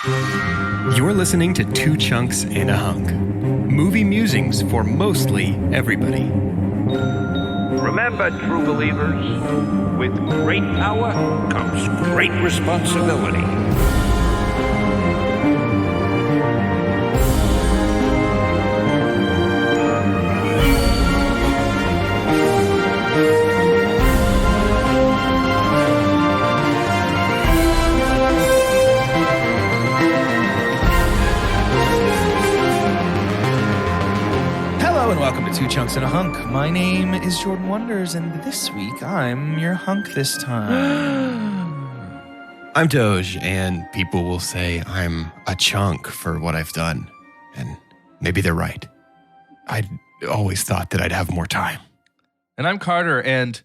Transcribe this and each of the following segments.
You're listening to Two Chunks and a Hunk. Movie musings for mostly everybody. Remember, true believers, with great power comes great responsibility. Welcome to Two Chunks and a Hunk. My name is Jordan Wonders, and this week I'm your hunk this time. I'm Doge, and people will say I'm a chunk for what I've done. And maybe they're right. I always thought that I'd have more time. And I'm Carter, and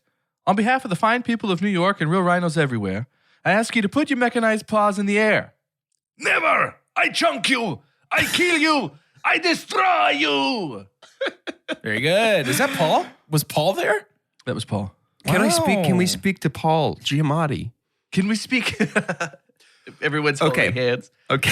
on behalf of the fine people of New York and real rhinos everywhere, I ask you to put your mechanized paws in the air. Never! I chunk you! I kill you! I destroy you! Very good. Is that Paul? Was Paul there? That was Paul. Can we speak to Paul Giamatti? Can we speak? Everyone's holding hands. Okay.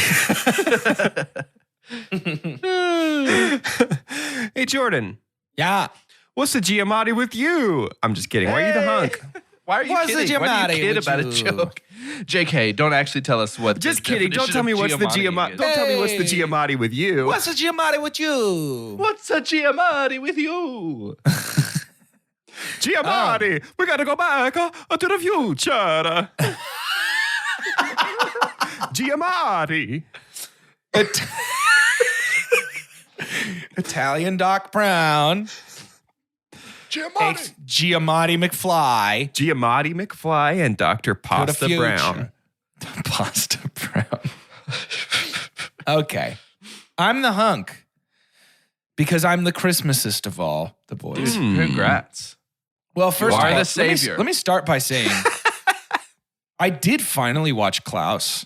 Hey, Jordan. Yeah. What's the Giamatti with you? I'm just kidding. Why are you the hunk? Why are you What's the kidding? Why do you Giamatti kid with about you? a joke? JK, don't actually tell us what. Just the kidding. Don't definition tell me of what's the Giamatti. is. Don't tell me what's the Giamatti with you. What's the Giamatti with you? What's a Giamatti with you? Giamatti, we gotta go back to the future. Giamatti. Italian Doc Brown. Giamatti. Giamatti McFly. Giamatti McFly and Dr. Pasta Brown. Pasta Brown. Okay. I'm the hunk because I'm the Christmasest of all the boys. Congrats. Well, first You are of all, the savior. Let me start by saying I did finally watch Klaus.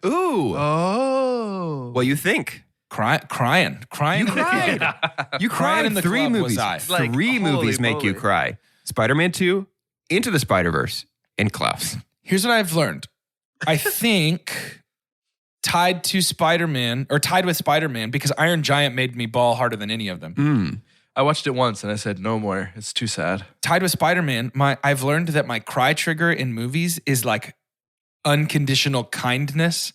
Ooh. Oh. What you think? Crying. You cried. You cried in the three club, movies. was I. Like, Three holy movies make you moly. cry. Spider-Man 2, Into the Spider-Verse, and Klaus. Here's what I've learned. I think tied with Spider-Man, because Iron Giant made me bawl harder than any of them. I watched it once and I said, no more. It's too sad. Tied with Spider-Man, I've learned that my cry trigger in movies is like unconditional kindness.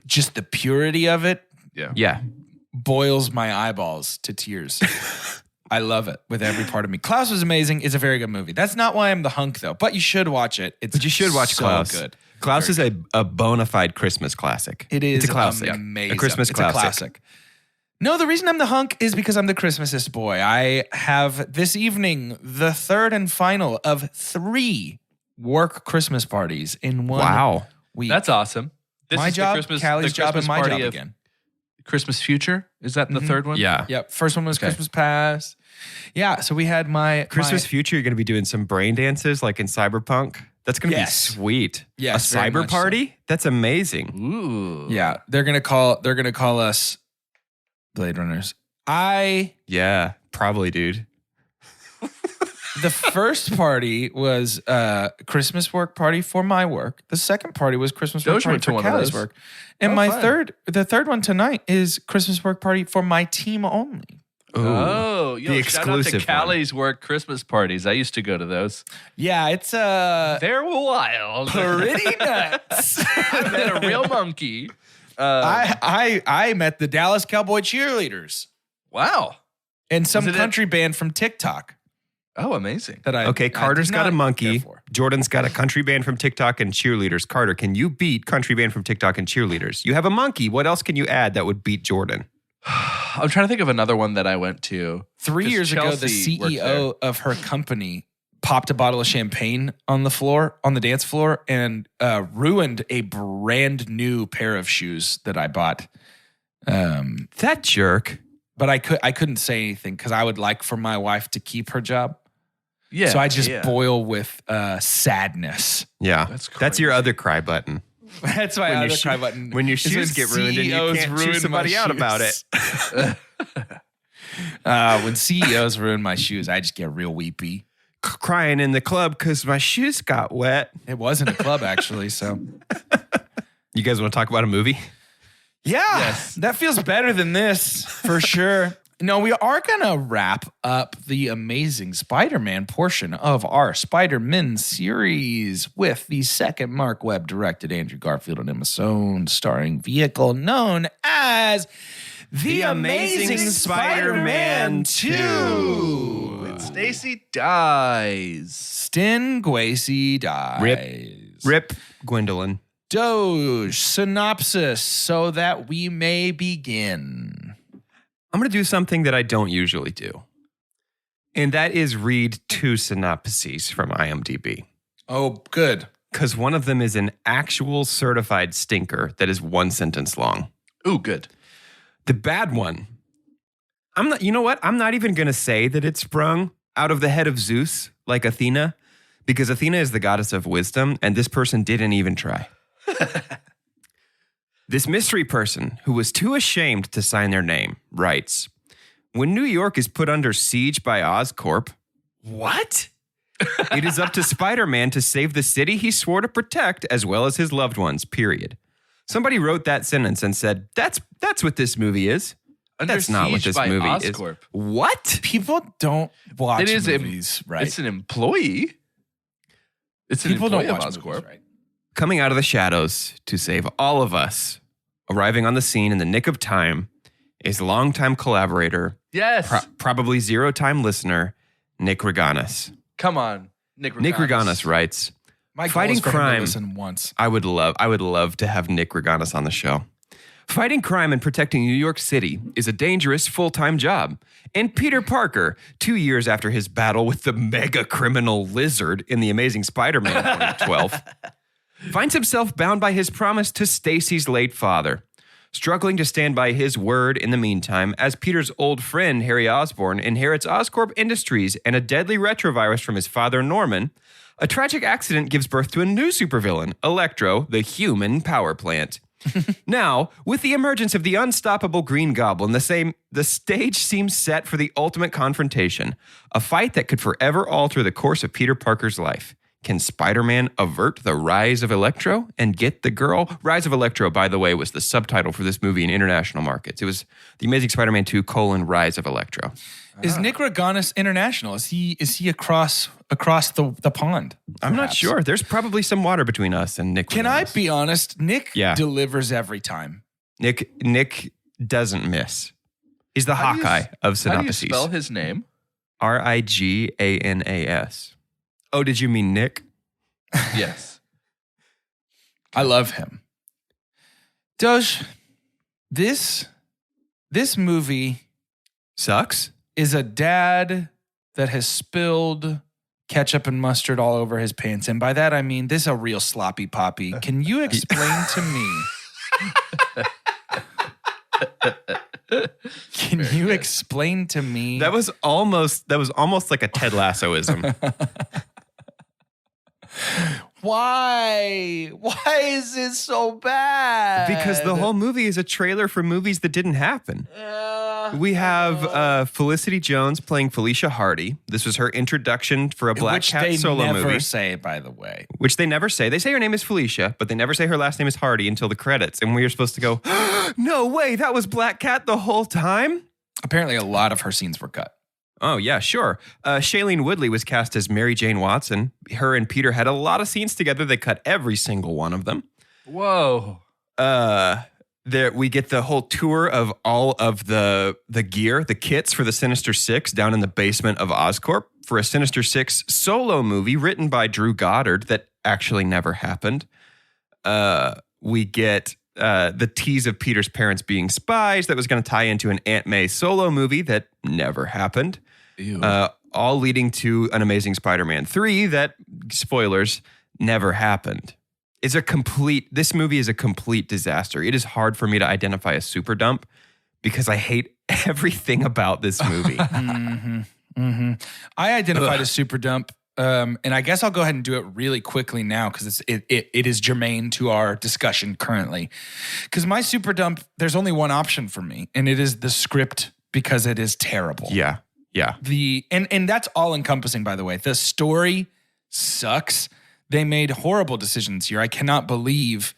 Just the purity of it Yeah. boils my eyeballs to tears. I love it with every part of me. Klaus was amazing. It's a very good movie. That's not why I'm the hunk, though. But you should watch it. But you should watch so Klaus. Good. Klaus is a bona fide Christmas classic. It is It's a classic. amazing. A Christmas it's classic. A classic. No, the reason I'm the hunk is because I'm the Christmasest boy. I have this evening the third and final of 3 work Christmas parties in one week. That's awesome. This my is job, the Christmas, Callie's the job, Christmas and my party job of again. Christmas Future? Is that the third one? Yeah. Yep. First one was Okay. Christmas Past. Yeah. So we had my Christmas Future, you're going to be doing some brain dances like in Cyberpunk. That's going to Yes. be sweet. Yes, A very cyber much so. party? That's amazing. Ooh. Yeah, they're gonna call us Blade Runners. Yeah, probably, dude. The first party was Christmas work party for my work. The second party was Christmas work Doge party went to for one of Callie's those. work. And Oh, my fun. the third one tonight is Christmas work party for my team only. Ooh. Oh, yo, The shout out exclusive to Callie's work Christmas parties. I used to go to those. Yeah, it's They're wild. pretty nuts. I met a real monkey. I met the Dallas Cowboy cheerleaders Wow. and some Was it country band from TikTok Oh, amazing. that I Okay, I Carter's did got a not monkey. care for. Jordan's got a country band from TikTok and cheerleaders. Carter, can you beat country band from TikTok and cheerleaders? You have a monkey. What else can you add that would beat Jordan? I'm trying to think of another one that I went to. 3 'Cause years ago, the Chelsea worked CEO of her company popped a bottle of champagne on the dance floor, and ruined a brand new pair of shoes that I bought. That jerk. But I couldn't say anything because I would like for my wife to keep her job. Yeah. So I just boil with sadness. Yeah. That's your crazy. other cry button. That's my When your other shoe- cry button. When your is shoes get ruined and you CEOs can't ruin chew my somebody out about it. shoes. When CEOs ruin my shoes, I just get real weepy. Crying in the club because my shoes got wet. It wasn't a club, actually, so. You guys want to talk about a movie? Yeah, that feels better than this for sure. No, we are going to wrap up the Amazing Spider-Man portion of our Spider-Man series with the second Mark Webb-directed Andrew Garfield and Emma Stone starring vehicle known as The Amazing Spider-Man 2. When Stacy dies. Sten Gracie dies. Rip Gwendolyn. Doge, synopsis so that we may begin. I'm going to do something that I don't usually do. And that is read 2 synopses from IMDb. Oh, good. Because one of them is an actual certified stinker that is 1 sentence long. Ooh, good. The bad one, you know what? I'm not even going to say that it sprung out of the head of Zeus like Athena, because Athena is the goddess of wisdom, and this person didn't even try. This mystery person, who was too ashamed to sign their name, writes, when New York is put under siege by Oscorp, what? It is up to Spider-Man to save the city he swore to protect as well as his loved ones, period. Somebody wrote that sentence and said, that's what this movie is. That's not what this movie Oscorp. is. What? People don't watch It is movies, right? It's an employee. It's an People don't employee of watch Oscorp. movies, right? Coming out of the shadows to save all of us, arriving on the scene in the nick of time, is longtime collaborator, Yes. probably 0-time listener, Nick Reganis. Come on, Nick Reganis. Nick Reganis writes, My goal fighting is for him to crime. listen once. I would love to have Nick Reganis on the show. Fighting crime and protecting New York City is a dangerous full-time job. And Peter Parker, 2 years after his battle with the mega criminal Lizard in The Amazing Spider-Man 2012, finds himself bound by his promise to Stacy's late father, struggling to stand by his word in the meantime as Peter's old friend Harry Osborn inherits Oscorp Industries and a deadly retrovirus from his father Norman. A tragic accident gives birth to a new supervillain, Electro, the human power plant. Now, with the emergence of the unstoppable Green Goblin, the stage seems set for the ultimate confrontation, a fight that could forever alter the course of Peter Parker's life. Can Spider-Man avert the rise of Electro and get the girl? Rise of Electro, by the way, was the subtitle for this movie in international markets. It was The Amazing Spider-Man 2: Rise of Electro. Is Nick Reganis international? Is he across the pond? I'm not perhaps? sure. There's probably some water between us and Nick. Can I Reganis. be honest? Nick Yeah. delivers every time. Nick doesn't miss. He's the How do you Hawkeye s- of How do you synopses. spell his name? Riganas. Oh, did you mean Nick? Yes. I love him. Doge, this movie Sucks? is a dad that has spilled ketchup and mustard all over his pants. And by that, I mean, this is a real sloppy poppy. Can you explain to me? Can you explain to me? That was almost like a Ted Lassoism. Why? Why is it so bad? Because the whole movie is a trailer for movies that didn't happen. We have Felicity Jones playing Felicia Hardy. This was her introduction for a Black which Cat they solo never movie. say, by the way. Which they never say. They say her name is Felicia, but they never say her last name is Hardy until the credits. And we are supposed to go, no way, that was Black Cat the whole time? Apparently, a lot of her scenes were cut. Oh, yeah, sure. Shailene Woodley was cast as Mary Jane Watson. Her and Peter had a lot of scenes together. They cut every single one of them. Whoa. There we get the whole tour of all of the gear, the kits for the Sinister Six down in the basement of Oscorp for a Sinister Six solo movie written by Drew Goddard that actually never happened. We get the tease of Peter's parents being spies that was going to tie into an Aunt May solo movie that never happened. All leading to an Amazing Spider-Man 3 that, spoilers, never happened. This movie is a complete disaster. It is hard for me to identify a super dump because I hate everything about this movie. I identified a super dump, and I guess I'll go ahead and do it really quickly now because it is germane to our discussion currently. Because my super dump, there's only one option for me, and it is the script because it is terrible. Yeah. And that's all encompassing, by the way. The story sucks. They made horrible decisions here. I cannot believe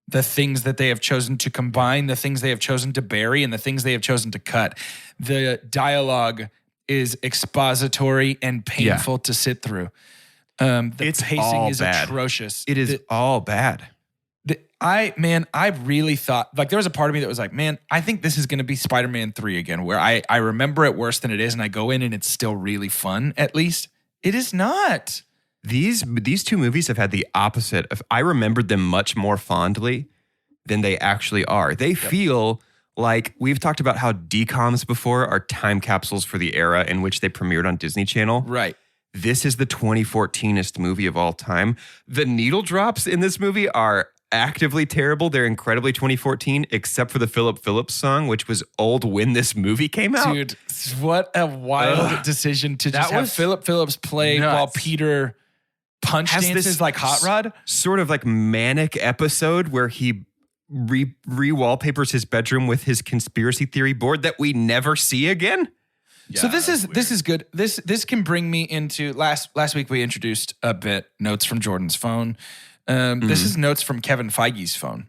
the things that they have chosen to combine, the things they have chosen to bury, and the things they have chosen to cut. The dialogue is expository and painful to sit through. The It's pacing all is bad. atrocious. It is all bad. I really thought, like, there was a part of me that was like, man, I think this is going to be Spider-Man 3 again, where I remember it worse than it is, and I go in and it's still really fun, at least. It is not. These two movies have had the opposite of, I remembered them much more fondly than they actually are. They feel like, we've talked about how DCOMs before are time capsules for the era in which they premiered on Disney Channel. Right. This is the 2014est movie of all time. The needle drops in this movie are actively terrible. They're incredibly 2014, except for the Philip Phillips song, which was old when this movie came out. Dude, what a wild decision to just That have was Philip Phillips play nuts. while Peter punch Has dances this like Hot Rod. Sort of like manic episode where he re-wallpapers his bedroom with his conspiracy theory board that we never see again. So this is good. This can bring me into last week we introduced a bit notes from Jordan's phone. This is notes from Kevin Feige's phone.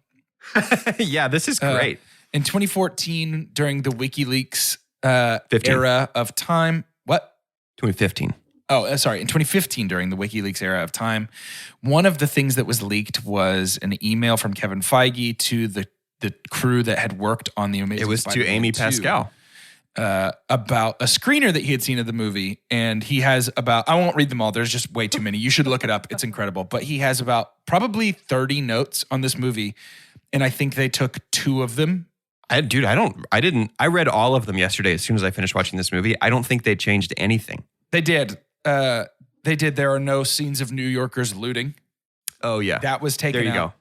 Yeah, this is great. In 2014, during the WikiLeaks era of time. What? 2015. Oh, sorry. In 2015, during the WikiLeaks era of time, one of the things that was leaked was an email from Kevin Feige to the crew that had worked on the Amazing It was to Spider-Man Amy 2, Pascal. about a screener that he had seen of the movie. And he has about, I won't read them all. There's just way too many. You should look it up. It's incredible. But he has about probably 30 notes on this movie. And I think they took 2 of them. I read all of them yesterday as soon as I finished watching this movie. I don't think they changed anything. They did. There are no scenes of New Yorkers looting. Oh, yeah. That was taken out.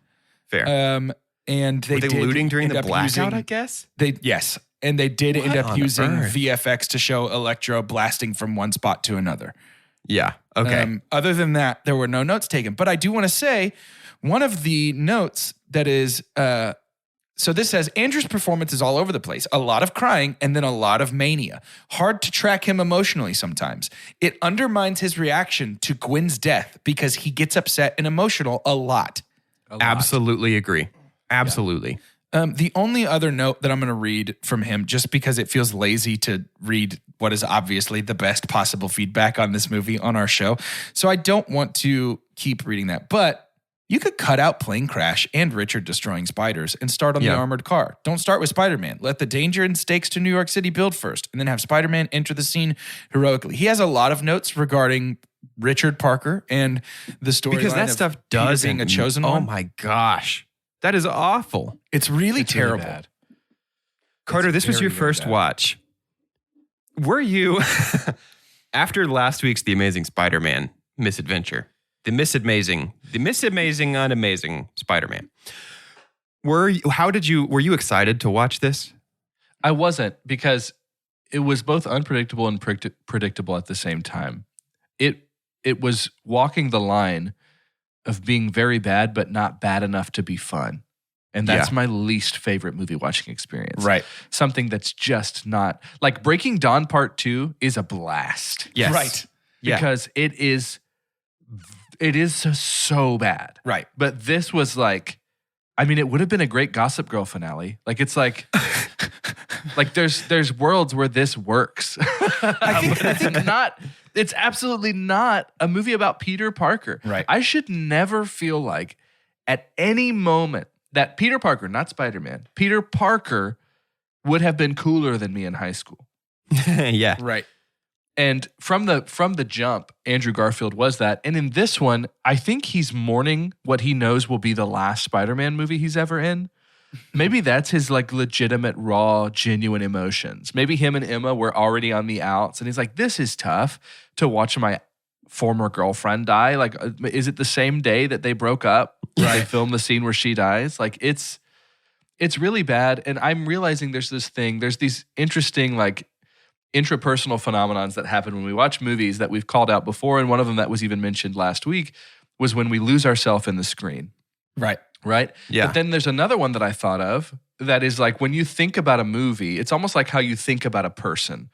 There you go. Fair. And they Were they did looting during end the up blackout, using- I guess? Yes. And they did end What up on using earth? VFX to show Electro blasting from one spot to another. Yeah. Okay. Other than that, there were no notes taken. But I do want to say one of the notes that is, so this says, Andrew's performance is all over the place. A lot of crying and then a lot of mania. Hard to track him emotionally sometimes. It undermines his reaction to Gwen's death because he gets upset and emotional a lot. Absolutely agree. Absolutely. The only other note that I'm going to read from him, just because it feels lazy to read what is obviously the best possible feedback on this movie on our show. So I don't want to keep reading that. But you could cut out plane crash and Richard destroying spiders and start on the armored car. Don't start with Spider-Man. Let the danger and stakes to New York City build first, and then have Spider-Man enter the scene heroically. He has a lot of notes regarding Richard Parker and the story Because that stuff doesn't. being a chosen oh one. my gosh. That is awful. It's really terrible. bad. Carter, this was very, your very first bad. watch. Were you, after last week's The Amazing Spider-Man misadventure, the misamazing, unamazing Spider-Man, were you excited to watch this? I wasn't, because it was both unpredictable and predictable at the same time. It was walking the line of being very bad, but not bad enough to be fun. And that's my least favorite movie watching experience. Right. Something that's just not, like Breaking Dawn Part 2 is a blast. Yes. Right. Yeah. Because it is so bad. Right. But this was like, I mean, it would have been a great Gossip Girl finale. Like, it's like, like there's worlds where this works. I think not. It's absolutely not a movie about Peter Parker. Right. I should never feel like at any moment that Peter Parker, not Spider-Man, Peter Parker would have been cooler than me in high school. Yeah. Right. And from the jump, Andrew Garfield was that. And in this one, I think he's mourning what he knows will be the last Spider-Man movie he's ever in. Maybe that's his like legitimate, raw, genuine emotions. Maybe him and Emma were already on the outs, and he's like, "This is tough to watch my former girlfriend die. Like, is it the same day that they broke up? They filmed the scene where she dies. Like, it's really bad." And I'm realizing there's these interesting like intrapersonal phenomenons that happen when we watch movies that we've called out before, and one of them that was even mentioned last week was when we lose ourselves in the screen. Right. Right? Yeah. But then there's another one that I thought of that is like when you think about a movie, it's almost like how you think about a person.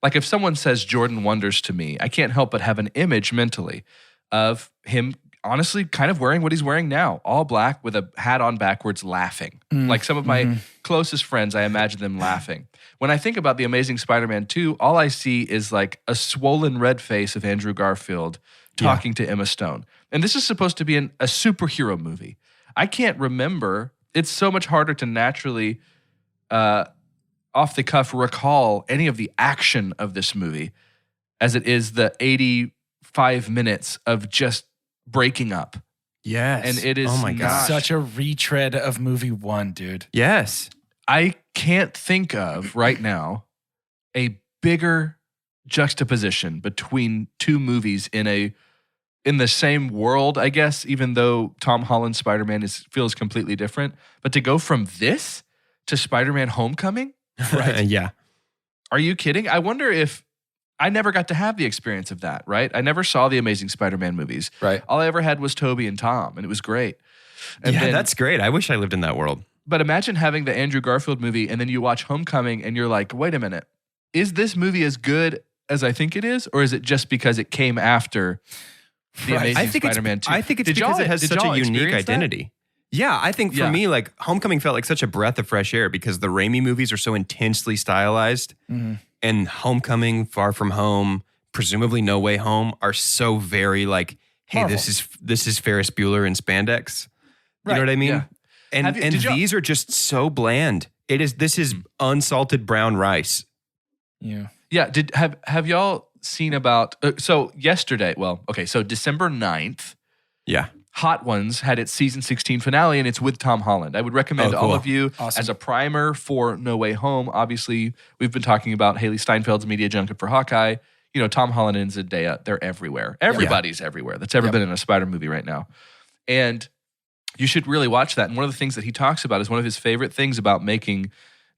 Like if someone says Jordan Wonders to me, I can't help but have an image mentally of him honestly kind of wearing what he's wearing now, all black with a hat on backwards, laughing. Like some of my closest friends, I imagine them laughing. When I think about The Amazing Spider-Man 2, all I see is like a swollen red face of Andrew Garfield talking to Emma Stone. And this is supposed to be a superhero movie. I can't remember. It's so much harder to naturally, off the cuff, recall any of the action of this movie as it is the 85 minutes of just breaking up. Yes. And it is oh my gosh. Such a retread of movie 1, dude. Yes. I can't think of right now a bigger juxtaposition between two movies in the same world, I guess, even though Tom Holland's Spider-Man feels completely different. But to go from this to Spider-Man Homecoming? Right. Yeah. Are you kidding? I wonder if I never got to have the experience of that, right? I never saw the Amazing Spider-Man movies. Right. All I ever had was Toby and Tom, and it was great. And yeah, then, that's great. I wish I lived in that world. But imagine having the Andrew Garfield movie, and then you watch Homecoming, and you're like, wait a minute. Is this movie as good as I think it is? Or is it just because it came after the Right. Amazing Spider-Man 2? I think it's because it has such a unique identity. Yeah, I think for me, like Homecoming felt like such a breath of fresh air because the Raimi movies are so intensely stylized, and Homecoming, Far From Home, presumably No Way Home, are so very like, hey, Marvel. this is Ferris Bueller in spandex. You know what I mean? Yeah. And these are just so bland. This is unsalted brown rice. Yeah. Yeah. Have y'all seen about so yesterday? Well, okay, so December 9th, Yeah. Hot Ones had its season 16 finale, and it's with Tom Holland. I would recommend all cool. of you Awesome. as a primer for No Way Home. Obviously, we've been talking about Haley Steinfeld's media junket for Hawkeye. You know, Tom Holland and Zendaya, they're everywhere. Everybody's everywhere that's ever been in a Spider movie right now. And you should really watch that. And one of the things that he talks about is one of his favorite things about making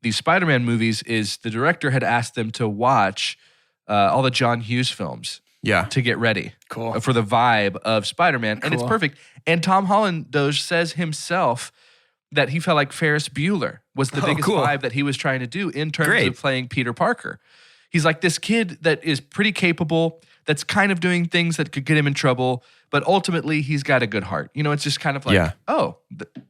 these Spider-Man movies is the director had asked them to watch all the John Hughes films. Yeah. To get ready Cool. for the vibe of Spider-Man. And it's Cool. perfect. And Tom Holland says himself that he felt like Ferris Bueller was the biggest cool. vibe that he was trying to do in terms Great. of playing Peter Parker. He's like this kid that is pretty capable, that's kind of doing things that could get him in trouble, but ultimately he's got a good heart. You know, it's just kind of like,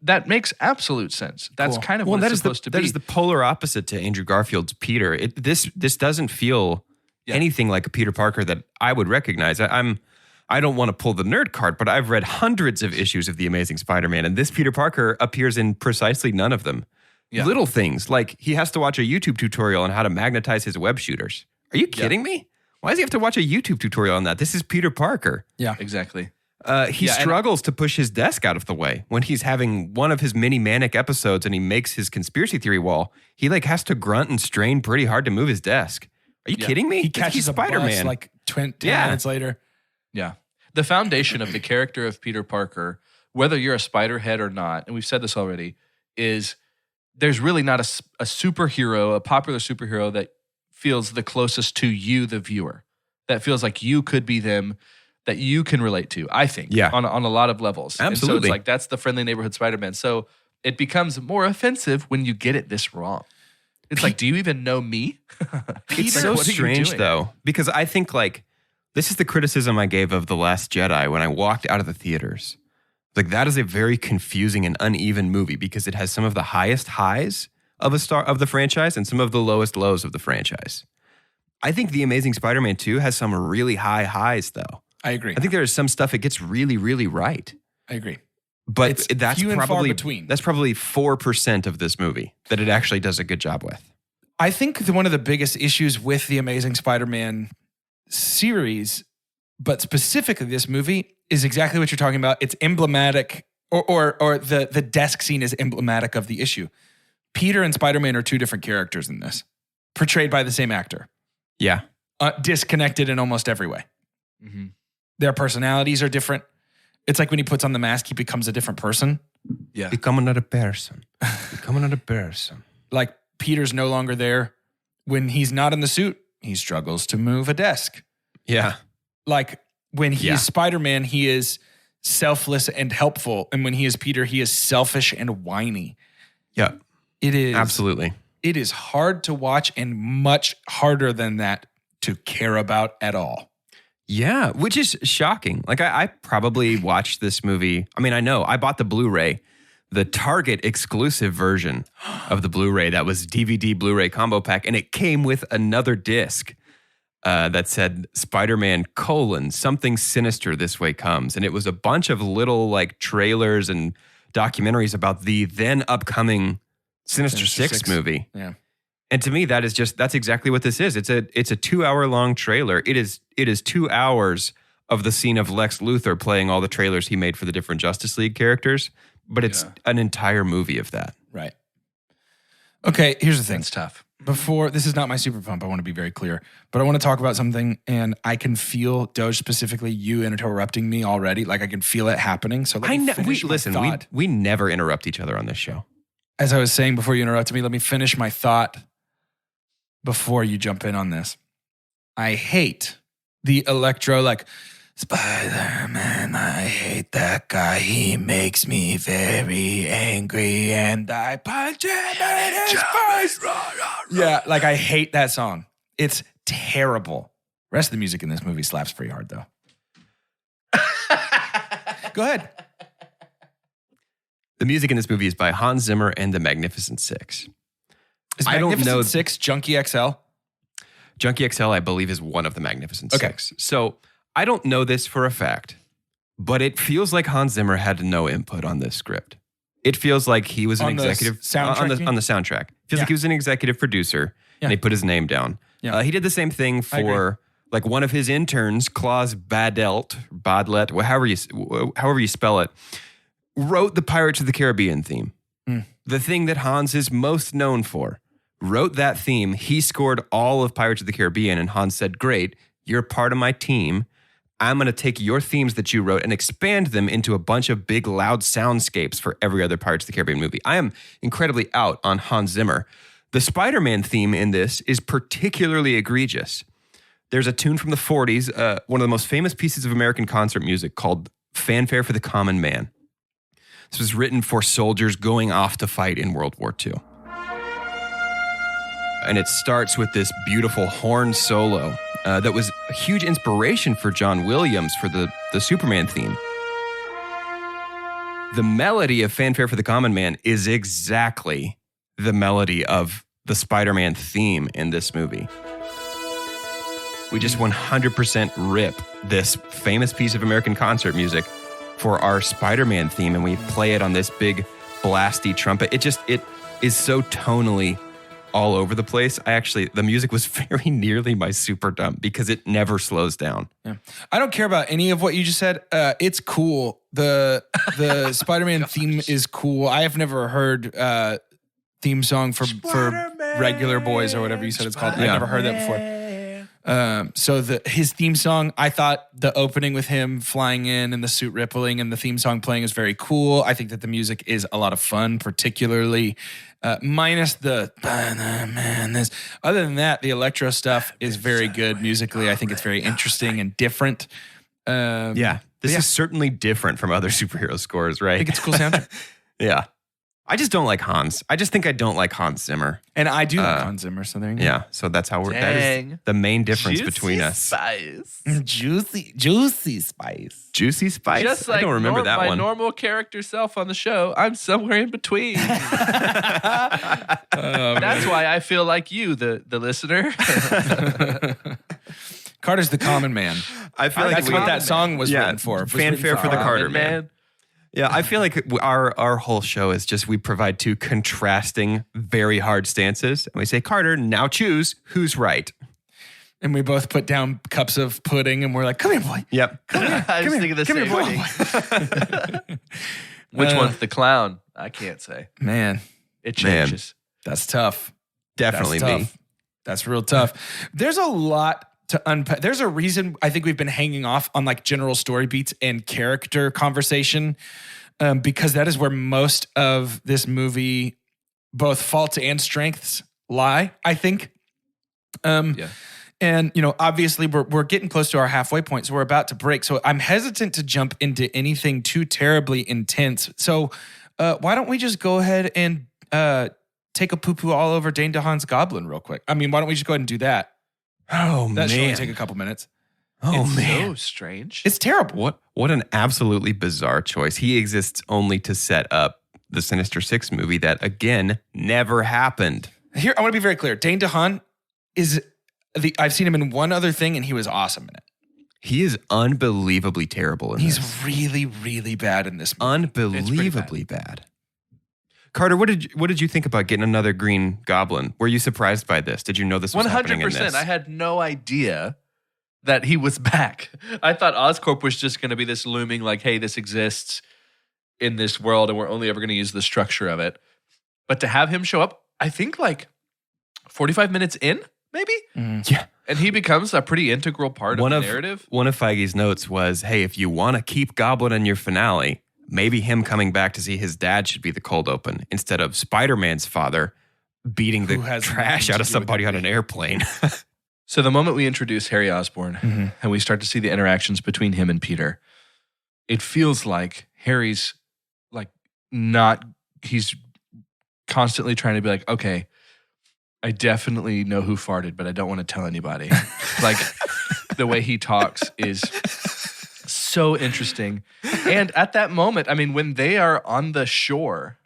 that makes absolute sense. That's Cool. kind of what it's supposed to be. That is the polar opposite to Andrew Garfield's Peter. This doesn't feel anything like a Peter Parker that I would recognize. I don't want to pull the nerd card, but I've read hundreds of issues of The Amazing Spider-Man, and this Peter Parker appears in precisely none of them. Yeah. Little things like he has to watch a YouTube tutorial on how to magnetize his web shooters. Are you kidding me? Why does he have to watch a YouTube tutorial on that? This is Peter Parker. Yeah. Exactly. He struggles to push his desk out of the way when he's having one of his many manic episodes and he makes his conspiracy theory wall. He like has to grunt and strain pretty hard to move his desk. Are you kidding me? He catches He's a Spider-Man. bus like 10 Yeah. minutes later. Yeah. The foundation of the character of Peter Parker, whether you're a Spiderhead or not, and we've said this already, is there's really not a superhero, a popular superhero that feels the closest to you, the viewer, that feels like you could be them, that you can relate to, I think, on a lot of levels. Absolutely. And so it's like, that's the friendly neighborhood Spider-Man. So it becomes more offensive when you get it this wrong. It's like, do you even know me? It's Peter, so what are you strange doing? though, because I think like this is the criticism I gave of The Last Jedi when I walked out of the theaters. Like that is a very confusing and uneven movie because it has some of the highest highs of the franchise and some of the lowest lows of the franchise. I think The Amazing Spider-Man 2 has some really high highs though. I agree. I think there is some stuff it gets really, really right. I agree. But It's that's few and far probably between. That's probably 4% of this movie that it actually does a good job with. I think one of the biggest issues with the Amazing Spider-Man series, but specifically this movie, is exactly what you're talking about. It's emblematic, or the desk scene is emblematic of the issue. Peter and Spider-Man are two different characters in this, portrayed by the same actor, Yeah. disconnected in almost every way. Mm-hmm. Their personalities are different. It's like when he puts on the mask, he becomes a different person. Yeah. Become another person. Become another person. Like Peter's no longer there. When he's not in the suit, he struggles to move a desk. Yeah. Like when he Yeah. is Spider-Man, he is selfless and helpful. And when he is Peter, he is selfish and whiny. Yeah. It is Absolutely. It is hard to watch and much harder than that to care about at all. Yeah, which is shocking. Like I probably watched this movie. I mean, I know I bought the Blu-ray, the Target exclusive version of the Blu-ray that was DVD Blu-ray combo pack, and it came with another disc that said Spider-Man : something sinister this way comes, and it was a bunch of little like trailers and documentaries about the then upcoming Sinister Six movie. Yeah. And to me, that's exactly what this is. It's a 2-hour long trailer. It is 2 hours of the scene of Lex Luthor playing all the trailers he made for the different Justice League characters, but it's an entire movie of that. Right. Okay, here's the thing. It's tough. This is not my super pump, I want to be very clear, but I want to talk about something, and I can feel, Doge, specifically you interrupting me already. Like I can feel it happening. So let me finish my thought. We never interrupt each other on this show. As I was saying before you interrupted me, let me finish my thought before you jump in on this. I hate the Electro, like, Spider-Man, I hate that guy. He makes me very angry and I punch him in his face. Yeah, like I hate that song. It's terrible. Rest of the music in this movie slaps pretty hard though. Go ahead. The music in this movie is by Hans Zimmer and the Magnificent Six. Is Magnificent Six Junkie XL? Junkie XL, I believe, is one of the Magnificent Six. So I don't know this for a fact, but it feels like Hans Zimmer had no input on this script. It feels like he was an executive soundtrack, on the soundtrack. It feels like he was an executive produer, and he put his name down. Yeah. He did the same thing for like one of his interns, Klaus Badelt, however you spell it, wrote the Pirates of the Caribbean theme. The thing that Hans is most known for. Wrote that theme. He scored all of Pirates of the Caribbean, and Hans said, "Great, you're part of my team. I'm going to take your themes that you wrote and expand them into a bunch of big, loud soundscapes for every other Pirates of the Caribbean movie." I am incredibly out on Hans Zimmer. The Spider-Man theme in this is particularly egregious. There's a tune from the 40s, one of the most famous pieces of American concert music called Fanfare for the Common Man. This was written for soldiers going off to fight in World War II. And it starts with this beautiful horn solo that was a huge inspiration for John Williams for the Superman theme. The melody of Fanfare for the Common Man is exactly the melody of the Spider-Man theme in this movie. We just 100% rip this famous piece of American concert music for our Spider-Man theme, and we play it on this big blasty trumpet. It is so tonally all over the place. The music was very nearly my super dump because it never slows down. Yeah. I don't care about any of what you just said. It's cool. The Spider-Man theme is cool. I have never heard theme song for Regular Boys or whatever you said it's called. I've never heard that before. So his theme song, I thought the opening with him flying in and the suit rippling and the theme song playing is very cool. I think that the music is a lot of fun, particularly minus the this. Other than that, the electro stuff is very good musically. I think it's very interesting and different. This is certainly different from other superhero scores, right? I think it's a cool soundtrack. Yeah. I just don't like Hans. I just think I don't like Hans Zimmer. And I do like Hans Zimmer, so there you go. Yeah, so that's how that is the main difference between us. Spice. Juicy spice. Juicy spice? Just like I don't remember that my one. normal character self on the show, I'm somewhere in between. That's why I feel like you, the listener. Carter's the common man. I feel like that's what that song was written for. Fanfare for the Carter Man. Yeah, I feel like our whole show is just we provide two contrasting, very hard stances. And we say, Carter, now choose who's right. And we both put down cups of pudding and we're like, come here, boy. Yep. Come here. I was thinking the same thing. Which one's the clown? I can't say. Man. It changes. That's tough. Definitely That's me. tough. That's real tough. There's a lot to unpack. There's a reason I think we've been hanging off on like general story beats and character conversation because that is where most of this movie, both faults and strengths, lie, I think. And, obviously we're getting close to our halfway point, so we're about to break. So I'm hesitant to jump into anything too terribly intense. So why don't we just go ahead and take a poo-poo all over Dane DeHaan's Goblin real quick? I mean, why don't we just go ahead and do that? Oh, That should only man. take a couple minutes. Oh, it's man. so strange. It's terrible. What an absolutely bizarre choice. He exists only to set up the Sinister Six movie that, again, never happened. Here, I want to be very clear. Dane DeHaan is I've seen him in one other thing, and he was awesome in it. He is unbelievably terrible in He's this. really, really bad in this movie. Unbelievably bad. Carter, what did you think about getting another Green Goblin? Were you surprised by this? Did you know this was happening in this? 100%. I had no idea that he was back. I thought Oscorp was just going to be this looming, like, hey, this exists in this world and we're only ever going to use the structure of it. But to have him show up, I think like 45 minutes in, maybe? Yeah. And he becomes a pretty integral part of the narrative. One of Feige's notes was, hey, if you want to keep Goblin in your finale, maybe him coming back to see his dad should be the cold open instead of Spider-Man's father beating the trash out of somebody on an airplane. So the moment we introduce Harry Osborn and we start to see the interactions between him and Peter, it feels like Harry's like he's constantly trying to be like, okay, I definitely know who farted, but I don't want to tell anybody. Like the way he talks is so interesting. And at that moment, I mean, when they are on the shore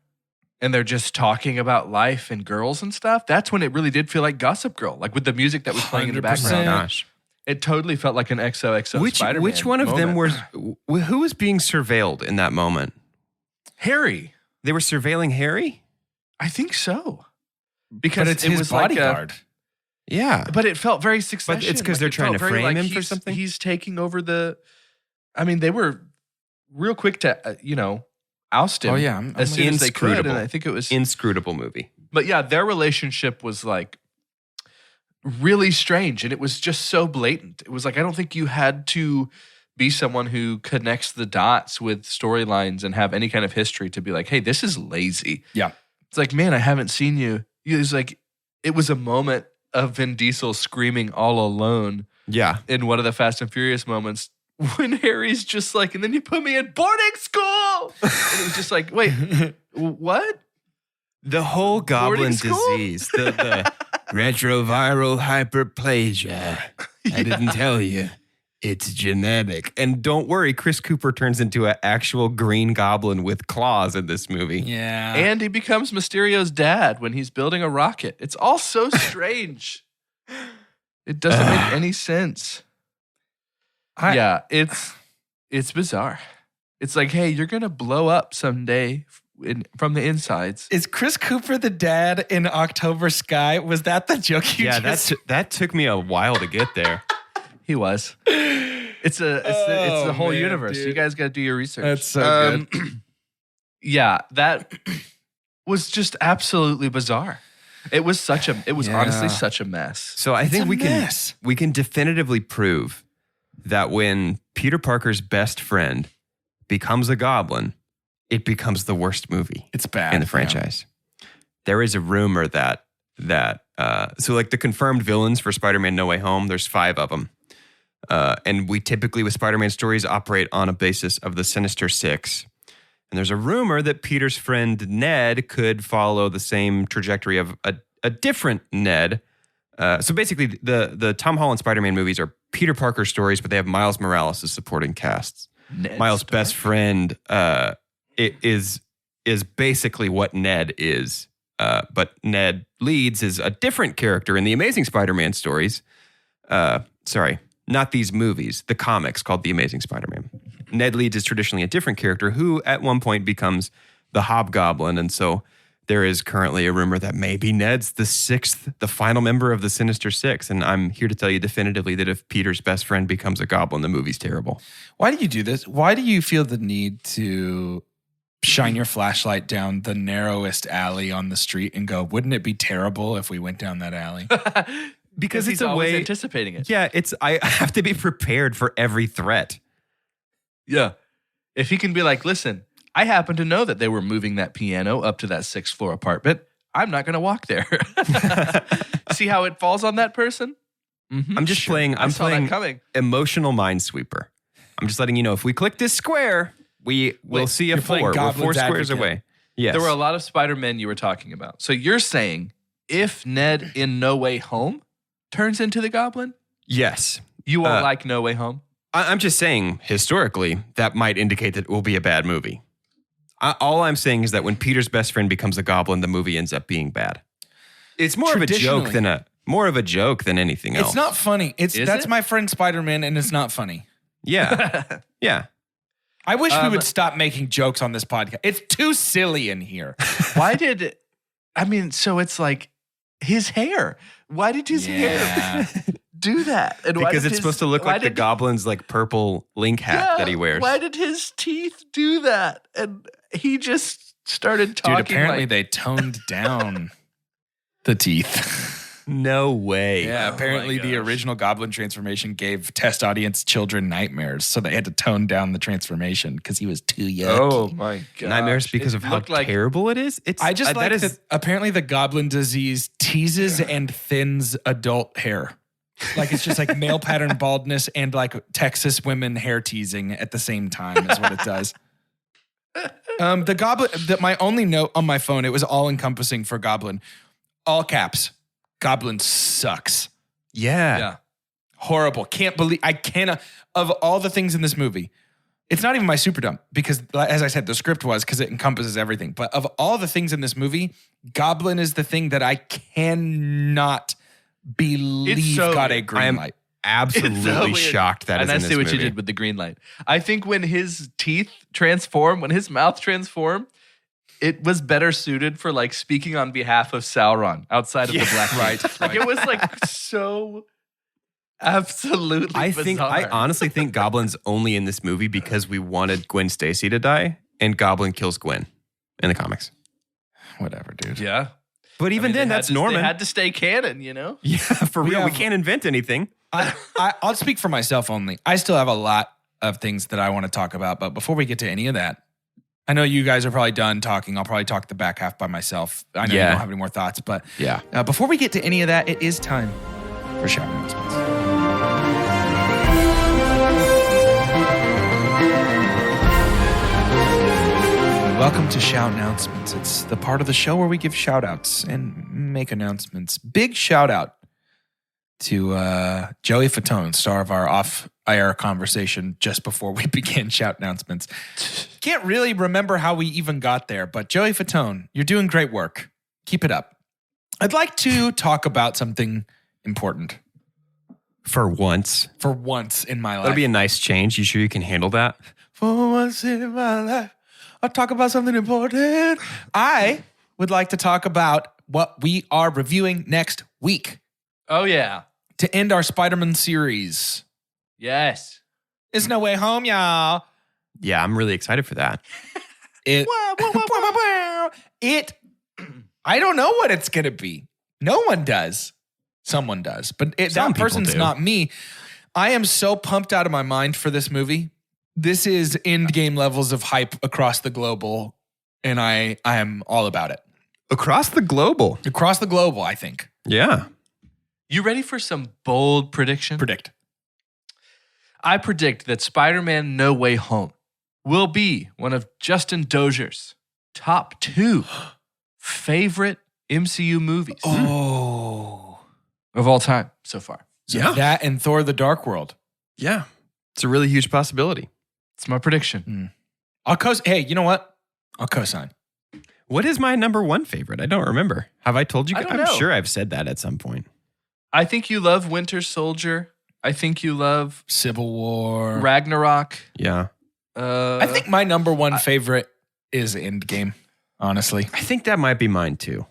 and they're just talking about life and girls and stuff, that's when it really did feel like Gossip Girl, like with the music that was playing in the 100%. background. Gosh. It totally felt like an XOXO Spider-Man Which one of them moment. who was being surveilled in that moment? Harry. They were surveilling Harry? I think so. Because But it's it his was like bodyguard. Yeah. but it felt very Succession. But it's 'cause Like, they're it trying felt to very frame him for he's- something? He's taking over I mean, they were real quick to, oust him Oh, yeah, I'm as soon as they could. inscrutable. And I think it was... Inscrutable movie. But yeah, their relationship was like really strange. And it was just so blatant. It was like, I don't think you had to be someone who connects the dots with storylines and have any kind of history to be like, hey, this is lazy. Yeah. It's like, man, I haven't seen you. It was like, it was a moment of Vin Diesel screaming all alone Yeah. in one of the Fast and Furious moments when Harry's just like, and then you put me in boarding school. And it was just like, wait, what? The whole goblin Boarding school? disease, the retroviral hyperplasia. I didn't tell you. It's genetic. And don't worry, Chris Cooper turns into an actual green goblin with claws in this movie. Yeah. And he becomes Mysterio's dad when he's building a rocket. It's all so strange. It doesn't make any sense. Yeah, it's bizarre. It's like, hey, you're gonna blow up someday from the insides. Is Chris Cooper the dad in October Sky? Was that the joke you Yeah, just... that took me a while to get there. He was. It's the whole man, universe. dude. You guys got to do your research. That's so good. Yeah, that was just absolutely bizarre. It was honestly such a mess. So I think we can definitively prove that when Peter Parker's best friend becomes a goblin, it becomes the worst movie It's bad. in the franchise. There is a rumor that so like the confirmed villains for Spider-Man No Way Home, there's 5 of them. And we typically with Spider-Man stories operate on a basis of the Sinister Six. And there's a rumor that Peter's friend Ned could follow the same trajectory of a different Ned. So basically the Tom Holland Spider-Man movies are Peter Parker stories, but they have Miles Morales as supporting casts. Miles' best friend is basically what Ned is. But Ned Leeds is a different character in the Amazing Spider-Man stories. Sorry, not these movies, the comics called The Amazing Spider-Man. Ned Leeds is traditionally a different character who at one point becomes the Hobgoblin. And so there is currently a rumor that maybe Ned's the final member of the Sinister Six. And I'm here to tell you definitively that if Peter's best friend becomes a goblin, the movie's terrible. Why do you do this? Why do you feel the need to shine your flashlight down the narrowest alley on the street and go, wouldn't it be terrible if we went down that alley? Because he's it's a always way anticipating it. Yeah, I have to be prepared for every threat. Yeah. If he can be like, listen, I happen to know that they were moving that piano up to that 6th floor apartment. I'm not going to walk there. See how it falls on that person? Mm-hmm. I'm just playing. I'm saw that playing coming. emotional minesweeper. I'm just letting you know if we click this square, we'll see a you're playing 4. We're 4 Goblin's squares advocate. away. Yes. There were a lot of Spider-Men you were talking about. So you're saying if Ned in No Way Home turns into the Goblin? Yes. You won't like No Way Home? I'm just saying, historically, that might indicate that it will be a bad movie. All I'm saying is that when Peter's best friend becomes a goblin, the movie ends up being bad. It's more of a joke than anything else. It's not funny. That's it? my friend Spider-Man, and it's not funny. Yeah. Yeah. I wish we would stop making jokes on this podcast. It's too silly in here. So it's like his hair. Why did his hair do that? And because it's supposed to look like the goblin's like purple link hat that he wears. Why did his teeth do that? And he just started talking. Dude, apparently they toned down the teeth. No way. Yeah, apparently the original goblin transformation gave test audience children nightmares, so they had to tone down the transformation because he was too yucky. Oh my god! Nightmares because of how terrible it is. I just like that apparently the goblin disease teases and thins adult hair. Like it's just like male pattern baldness and like Texas women hair teasing at the same time is what it does. The goblin, my only note on my phone, it was all encompassing for goblin. All caps. Goblin sucks. Yeah. Horrible. I cannot, of all the things in this movie, it's not even my super dump because, as I said, the script was because it encompasses everything. But of all the things in this movie, Goblin is the thing that I cannot believe got a green light. Absolutely shocked that is in this movie. And I see what you did with the green light. I think when his teeth transform, when his mouth transform, it was better suited for like speaking on behalf of Sauron outside of the Black Knight. Like it was like so absolutely bizarre. I honestly think Goblin's only in this movie because we wanted Gwen Stacy to die, and Goblin kills Gwen in the comics. Whatever, dude. Yeah. But even then, that's Norman. They had to stay canon, you know? Yeah, for real. We can't invent anything. I'll speak for myself only. I still have a lot of things that I want to talk about, but before we get to any of that, I know you guys are probably done talking. I'll probably talk the back half by myself. I know you don't have any more thoughts, but before we get to any of that, it is time for shout announcements. Welcome to Shout Announcements. It's the part of the show where we give shout outs and make announcements. Big shout out to Joey Fatone, star of our off-air conversation just before we began shout announcements. Can't really remember how we even got there, but Joey Fatone, you're doing great work. Keep it up. I'd like to talk about something important. For once. For once in my life. That'll be a nice change. You sure you can handle that? For once in my life, I'll talk about something important. I would like to talk about what we are reviewing next week. Oh, yeah. To end our Spider-Man series. Yes. It's No Way Home, y'all. Yeah, I'm really excited for that. I don't know what it's going to be. No one does. Someone does. But that person's not me. I am so pumped out of my mind for this movie. This is end game levels of hype across the global, and I am all about it. Across the global? Across the global, I think. Yeah. You ready for some bold prediction? Predict. I predict that Spider-Man No Way Home will be one of Justin Dozier's top 2 favorite MCU movies of all time so far. So that and Thor the Dark World. Yeah. It's a really huge possibility. It's my prediction. Hey, you know what? I'll co-sign. What is my number 1 favorite? I don't remember. Have I told you? I'm sure I've said that at some point. I think you love Winter Soldier. I think you love Civil War. Ragnarok. Yeah. I think my number 1 favorite is Endgame, honestly. I think that might be mine too.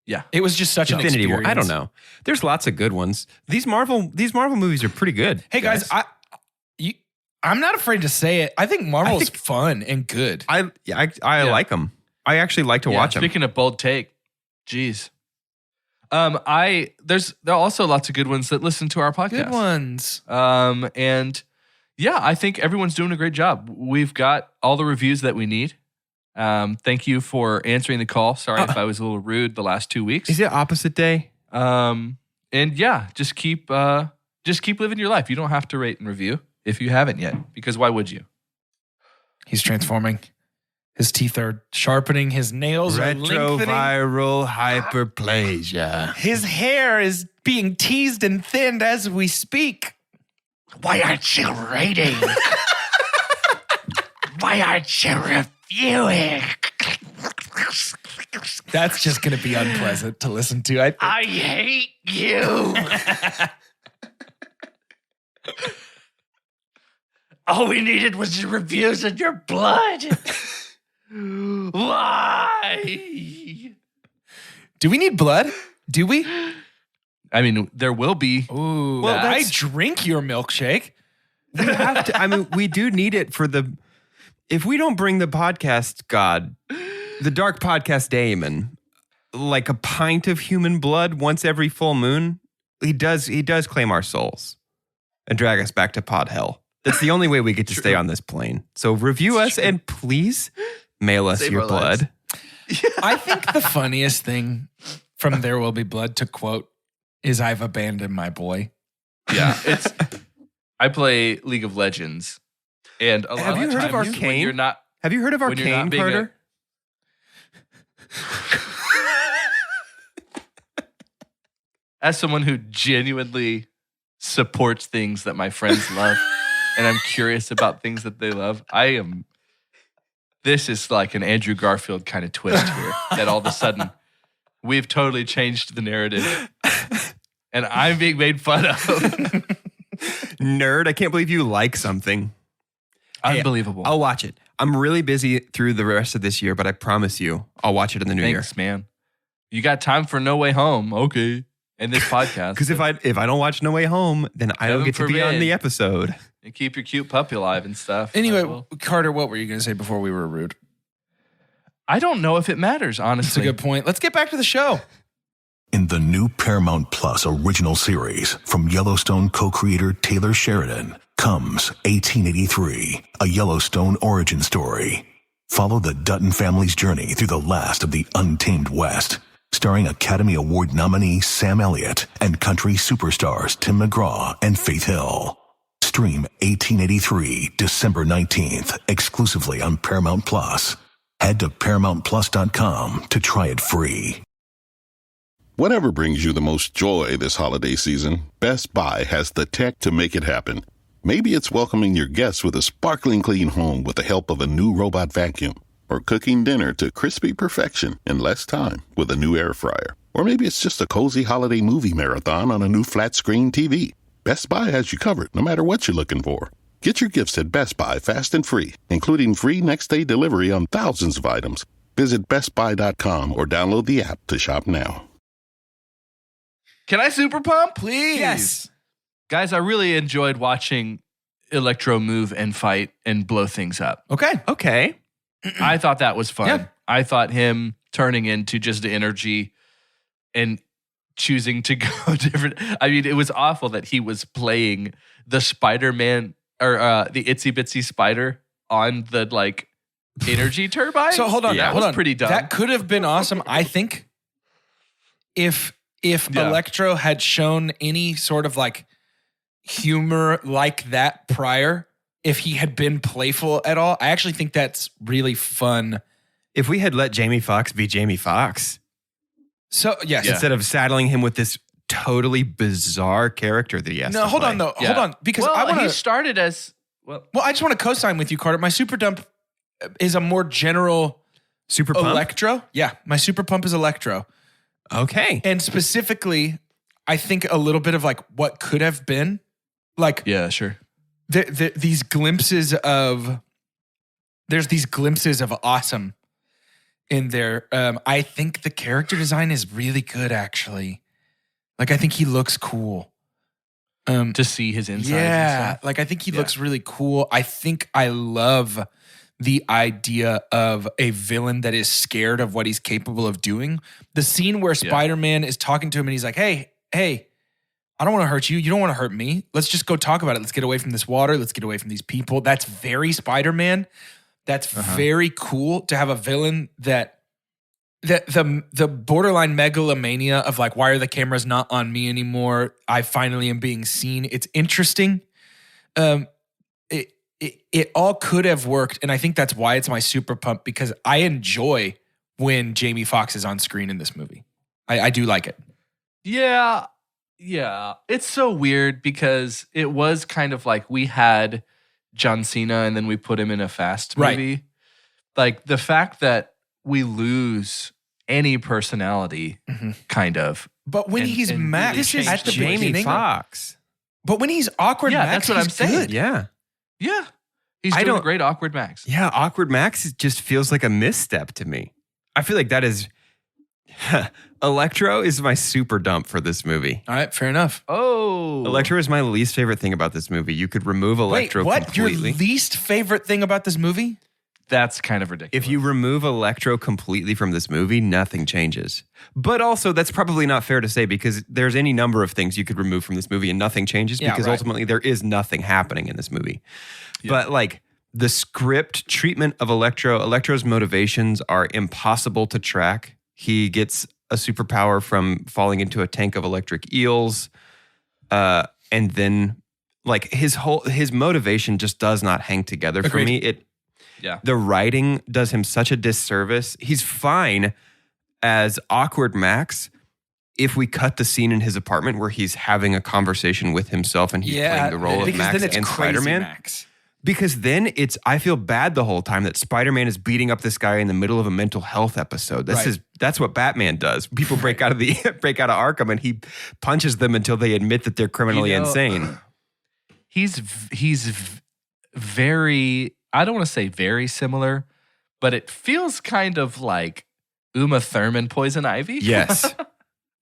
Yeah. It was just such an Infinity experience. War. I don't know. There's lots of good ones. These Marvel movies are pretty good. Hey guys, I'm not afraid to say it. I think Marvel's fun and good. I like them. I actually like to watch them. Speaking of bold take, geez. There are also lots of good ones that listen to our podcast. Good ones. And yeah, I think everyone's doing a great job. We've got all the reviews that we need. Thank you for answering the call. Sorry if I was a little rude the last 2 weeks. Is it opposite day? And yeah, just keep living your life. You don't have to rate and review if you haven't yet, because why would you? He's transforming. His teeth are sharpening. His nails are lengthening. Retroviral hyperplasia. His hair is being teased and thinned as we speak. Why aren't you rating? Why aren't you reviewing? That's just going to be unpleasant to listen to. I think. I hate you. All we needed was your reviews and your blood. Why? Do we need blood? Do we? I mean, there will be. Ooh, Well, I that's- drink your milkshake. We have to. I mean, we do need it for the. If we don't bring the podcast god, the dark podcast daemon, like a pint of human blood once every full moon, he does claim our souls and drag us back to pod hell. That's the only way we get to stay on this plane. So review us and please mail us Save your our lives. blood. I think the funniest thing from There Will Be Blood to quote is I've abandoned my boy. Yeah, I play League of Legends, and a lot Have you of heard of times when Arcane? you're not. Have you heard of When you're not Arcane, being a- Carter? As someone who genuinely supports things that my friends love, and I'm curious about things that they love, this is like an Andrew Garfield kind of twist here, that all of a sudden we've totally changed the narrative, and I'm being made fun of. Nerd, I can't believe you like something. Hey, Unbelievable. I'll watch it. I'm really busy through the rest of this year, but I promise you, I'll watch it in the new year. Thanks, man. You got time for No Way Home, okay? And this podcast, Because if I don't watch No Way Home, then I don't Heaven get to be on forbid. the episode. and keep your cute puppy alive and stuff. Anyway, Well, Carter, what were you going to say before we were rude? I don't know if it matters, That's a honestly. good point. Let's get back to the show. In the new Paramount Plus original series from Yellowstone co-creator Taylor Sheridan comes 1883, a Yellowstone origin story. Follow the Dutton family's journey through the last of the untamed West, starring Academy Award nominee Sam Elliott and country superstars Tim McGraw and Faith Hill. Stream 1883 December 19th exclusively on Paramount Plus. Head to ParamountPlus.com to try it free. Whatever brings you the most joy this holiday season, Best Buy has the tech to make it happen. Maybe it's welcoming your guests with a sparkling clean home with the help of a new robot vacuum, or cooking dinner to crispy perfection in less time with a new air fryer. Or maybe it's just a cozy holiday movie marathon on a new flat screen TV. Best Buy has you covered no matter what you're looking for. Get your gifts at Best Buy fast and free, including free next-day delivery on thousands of items. Visit BestBuy.com or download the app to shop now. Can I super pump? Please. Yes. Guys, I really enjoyed watching Electro move and fight and blow things up. Okay. Okay. I thought that was fun. Yeah. I thought him turning into just energy and choosing to go different. I mean, it was awful that he was playing the Spider-Man or the itsy bitsy spider on the like energy turbine. So hold on. that hold was on. pretty dumb. That could have been awesome. I think if Yeah. Electro had shown any sort of like humor like that prior, if he had been playful at all, I actually think that's really fun. If we had let Jamie Foxx be Jamie Foxx So yes. Yeah. instead of saddling him with this totally bizarre character that he has No, to hold play. on though. Yeah. Hold on. Because well, I want he to. started as well. Well, I just want to co-sign with you, Carter. My super dump is a more general Super Pump? Electro. Yeah, my super pump is Electro. Okay. And specifically, I think a little bit of like what could have been. Like Yeah, sure. these glimpses of, there's these glimpses of awesome in there. I think the character design is really good, actually. Like, I think he looks cool. To see his insides. Yeah, And stuff. like I think he Yeah. looks really cool. I think I love the idea of a villain that is scared of what he's capable of doing. The scene where Spider-Man is talking to him and he's like, hey, I don't want to hurt you. You don't want to hurt me. Let's just go talk about it. Let's get away from this water. Let's get away from these people. That's very Spider-Man. That's very cool to have a villain that the borderline megalomania of like, why are the cameras not on me anymore? I finally am being seen. It's interesting. It all could have worked. And I think that's why it's my super pump, because I enjoy when Jamie Foxx is on screen in this movie. I do like it. Yeah. Yeah, it's so weird because it was kind of like we had John Cena and then we put him in a Fast movie. Like the fact that we lose any personality, kind of. But when he's Max, This is at the Jamie beginning, Foxx. But when he's awkward, Yeah, Max, that's what I'm he's saying. good. Yeah. Yeah, he's I doing a don't- great awkward Max. Yeah, awkward Max just feels like a misstep to me. I feel like that is Electro is my super dump for this movie. All right, fair enough. Oh, Electro is my least favorite thing about this movie. You could remove Electro Wait, what? completely. Your least favorite thing about this movie? that's kind of ridiculous. If you remove Electro completely from this movie, nothing changes. But also, that's probably not fair to say because there's any number of things you could remove from this movie and nothing changes Yeah, because right. ultimately there is nothing happening in this movie. But like the script treatment of Electro's motivations are impossible to track. He gets a superpower from falling into a tank of electric eels. And then like his motivation just does not hang together for Agreed. me. Yeah. The writing does him such a disservice. He's fine as awkward Max if we cut the scene in his apartment where he's having a conversation with himself and he's playing the role of because Max then it's and crazy Spider-Man. Max. Because then I feel bad the whole time that Spider-Man is beating up this guy in the middle of a mental health episode. That's what Batman does. People break out of Arkham and he punches them until they admit that they're criminally insane. He's very, I don't want to say very similar, but it feels kind of like Uma Thurman Poison Ivy. Yes.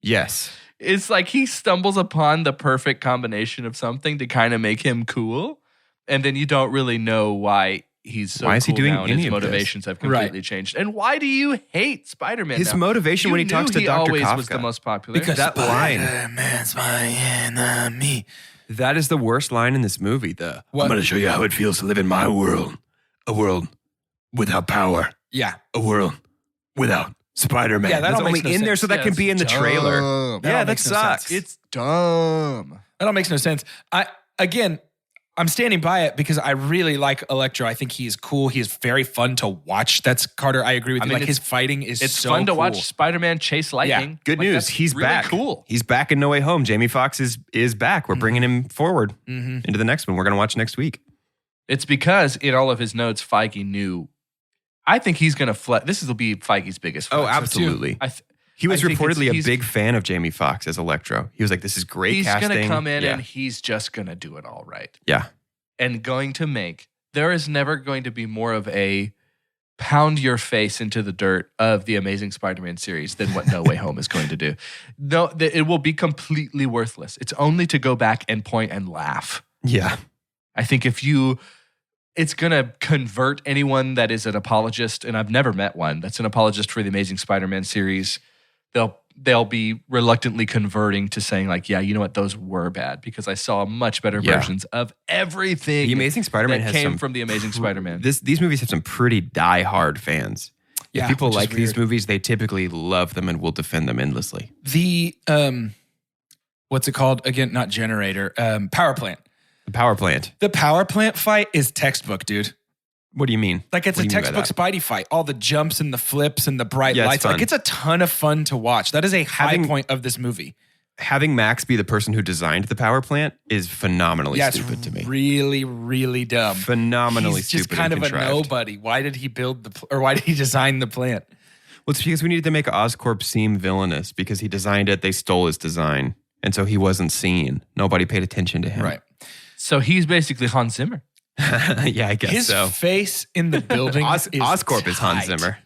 Yes. It's like he stumbles upon the perfect combination of something to kind of make him cool. And then you don't really know why he's so Why is he cool doing now and any his of this? motivations have completely changed. And why do you hate Spider-Man His now? motivation You when he talks to knew Dr. He always was Kafka. the most popular. Because That line. Spider-Man's my enemy. That is the worst line in this movie. I'm What? going to show you how it feels to live in my world. A world without power. Yeah. A world without Spider-Man. Yeah, that That's all only makes no in there sense. so that Yeah, can it's be in the trailer. dumb. That all Yeah, that makes no sucks. sense. It's dumb. That all makes no sense. I'm standing by it because I really like Electro. I think he's cool. He is very fun to watch. That's Carter. I agree with you. mean, Like his fighting is It's so fun to cool. watch Spider-Man chase lightning. Good Like, news. that's He's really back. Cool. He's back in No Way Home. Jamie Foxx is back. We're bringing him forward into the next one. We're going to watch next week. It's because in all of his notes, Feige knew. I think he's going to This will be Feige's biggest flex. Oh, absolutely. He was I think reportedly a he's- big fan of Jamie Foxx as Electro. He was like, this is great He's casting. going to come in yeah. and he's just going to do it all right. Yeah. And going to make, there is never going to be more of a pound your face into the dirt of the Amazing Spider-Man series than what No Way Home is going to do. No, it will be completely worthless. It's only to go back and point and laugh. Yeah. I think it's going to convert anyone that is an apologist, and I've never met one that's an apologist for the Amazing Spider-Man series. They'll be reluctantly converting to saying like, yeah, you know what, those were bad because I saw much better Yeah. versions of everything. The Amazing Spider-Man that has came some from the Amazing Spider-Man. These movies have some pretty die-hard fans. Yeah, if people which is like these weird. movies, they typically love them and will defend them endlessly. The what's it called again? Not generator. Power plant. The power plant. The power plant fight is textbook, dude. What do you mean? Like it's What a do you mean by textbook Spidey fight. All the jumps and the flips and the bright Yeah, it's lights. Like fun. it's a ton of fun to watch. That is a high Having- point of this movie. Having Max be the person who designed the power plant is phenomenally Yeah, stupid it's to me. really, really dumb. Phenomenally He's just stupid kind and of a contrived. nobody. Why did he why did he design the plant? Well, it's because we needed to make Oscorp seem villainous because he designed it. They stole his design. And so he wasn't seen. Nobody paid attention to him. Right. So he's basically Hans Zimmer. Yeah, I guess His so. face in the building is Oscorp is Hans tight. Zimmer.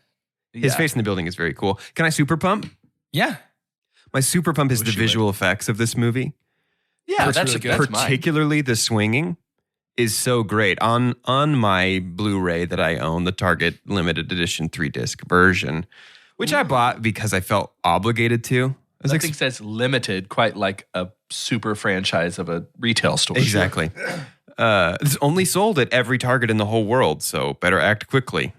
His Yeah. face in the building is very cool. Can I super pump? Yeah. My super pump is the Wish you would. visual effects of this movie. Yeah, That's that's really good. That's mine. Particularly the swinging is so great. On my Blu-ray that I own, the Target limited edition 3-disc version, which I bought because I felt obligated to. I was Nothing says limited quite like a super franchise of a retail store. exactly. It's only sold at every Target in the whole world, so better act quickly.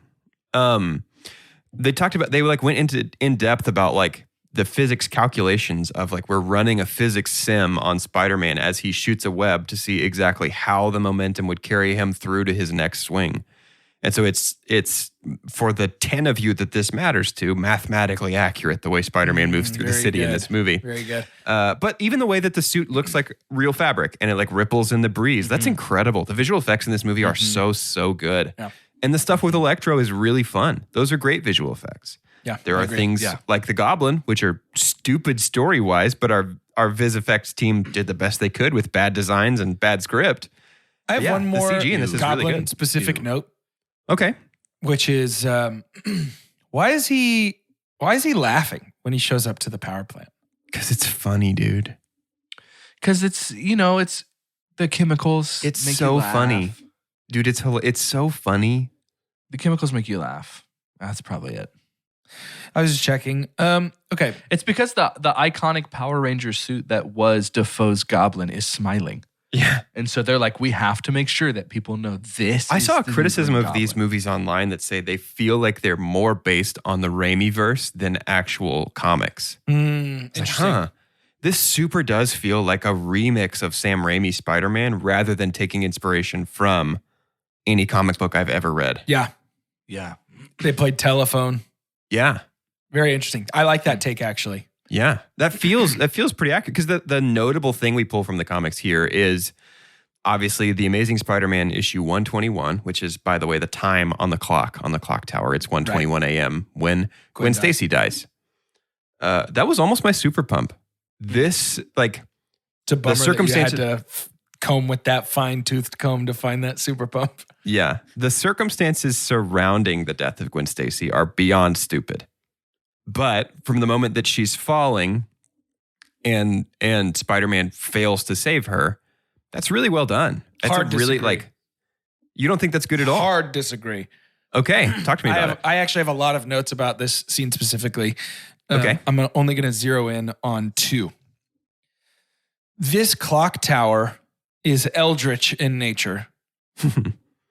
They went into in depth about like the physics calculations of like we're running a physics sim on Spider-Man as he shoots a web to see exactly how the momentum would carry him through to his next swing. And so it's for the 10 of you that this matters to, mathematically accurate the way Spider-Man moves through the city in this movie. Very good. But even the way that the suit looks like real fabric and it like ripples in the breeze, that's incredible. The visual effects in this movie are so good. Yeah. And the stuff with Electro is really fun. Those are great visual effects. Yeah, There I are agree. things like the Goblin, which are stupid story-wise, but our Viz effects team did the best they could with bad designs and bad script. I have Yeah, one the more CG in this is really Goblin good. specific note, Okay. which is why is he laughing when he shows up to the power plant? Because it's funny, dude. Because it's the chemicals. It's make so you laugh. funny. Dude, it's so funny. The chemicals make you laugh. That's probably it. I was just checking. Okay. It's because the iconic Power Ranger suit that was Defoe's Goblin is smiling. Yeah. And so they're like, we have to make sure that people know this. I is saw a the new criticism Green of these Goblin. movies online that say they feel like they're more based on the Raimi verse than actual comics. It's like, Interesting. this super does feel like a remix of Sam Raimi's Spider-Man rather than taking inspiration from any comic book I've ever read. Yeah. Yeah. They played telephone. Yeah. Very interesting. I like that take actually. Yeah. That feels pretty accurate because the notable thing we pull from the comics here is obviously the Amazing Spider-Man issue 121, which is, by the way, the time on the clock tower. It's 1:21 a.m. when Gwen dies. Stacy dies. That was almost my super pump. This, like, It's a bummer circumstances- that you had to comb with that fine-toothed comb to find that super pump. yeah, the circumstances surrounding the death of Gwen Stacy are beyond stupid. But from the moment that she's falling and Spider-Man fails to save her, that's really well done. That's Hard a really, disagree. like, you don't think that's good at all? Hard disagree. Okay, talk to me about it. I actually have a lot of notes about this scene specifically. Okay. I'm only going to zero in on 2. This clock tower is eldritch in nature.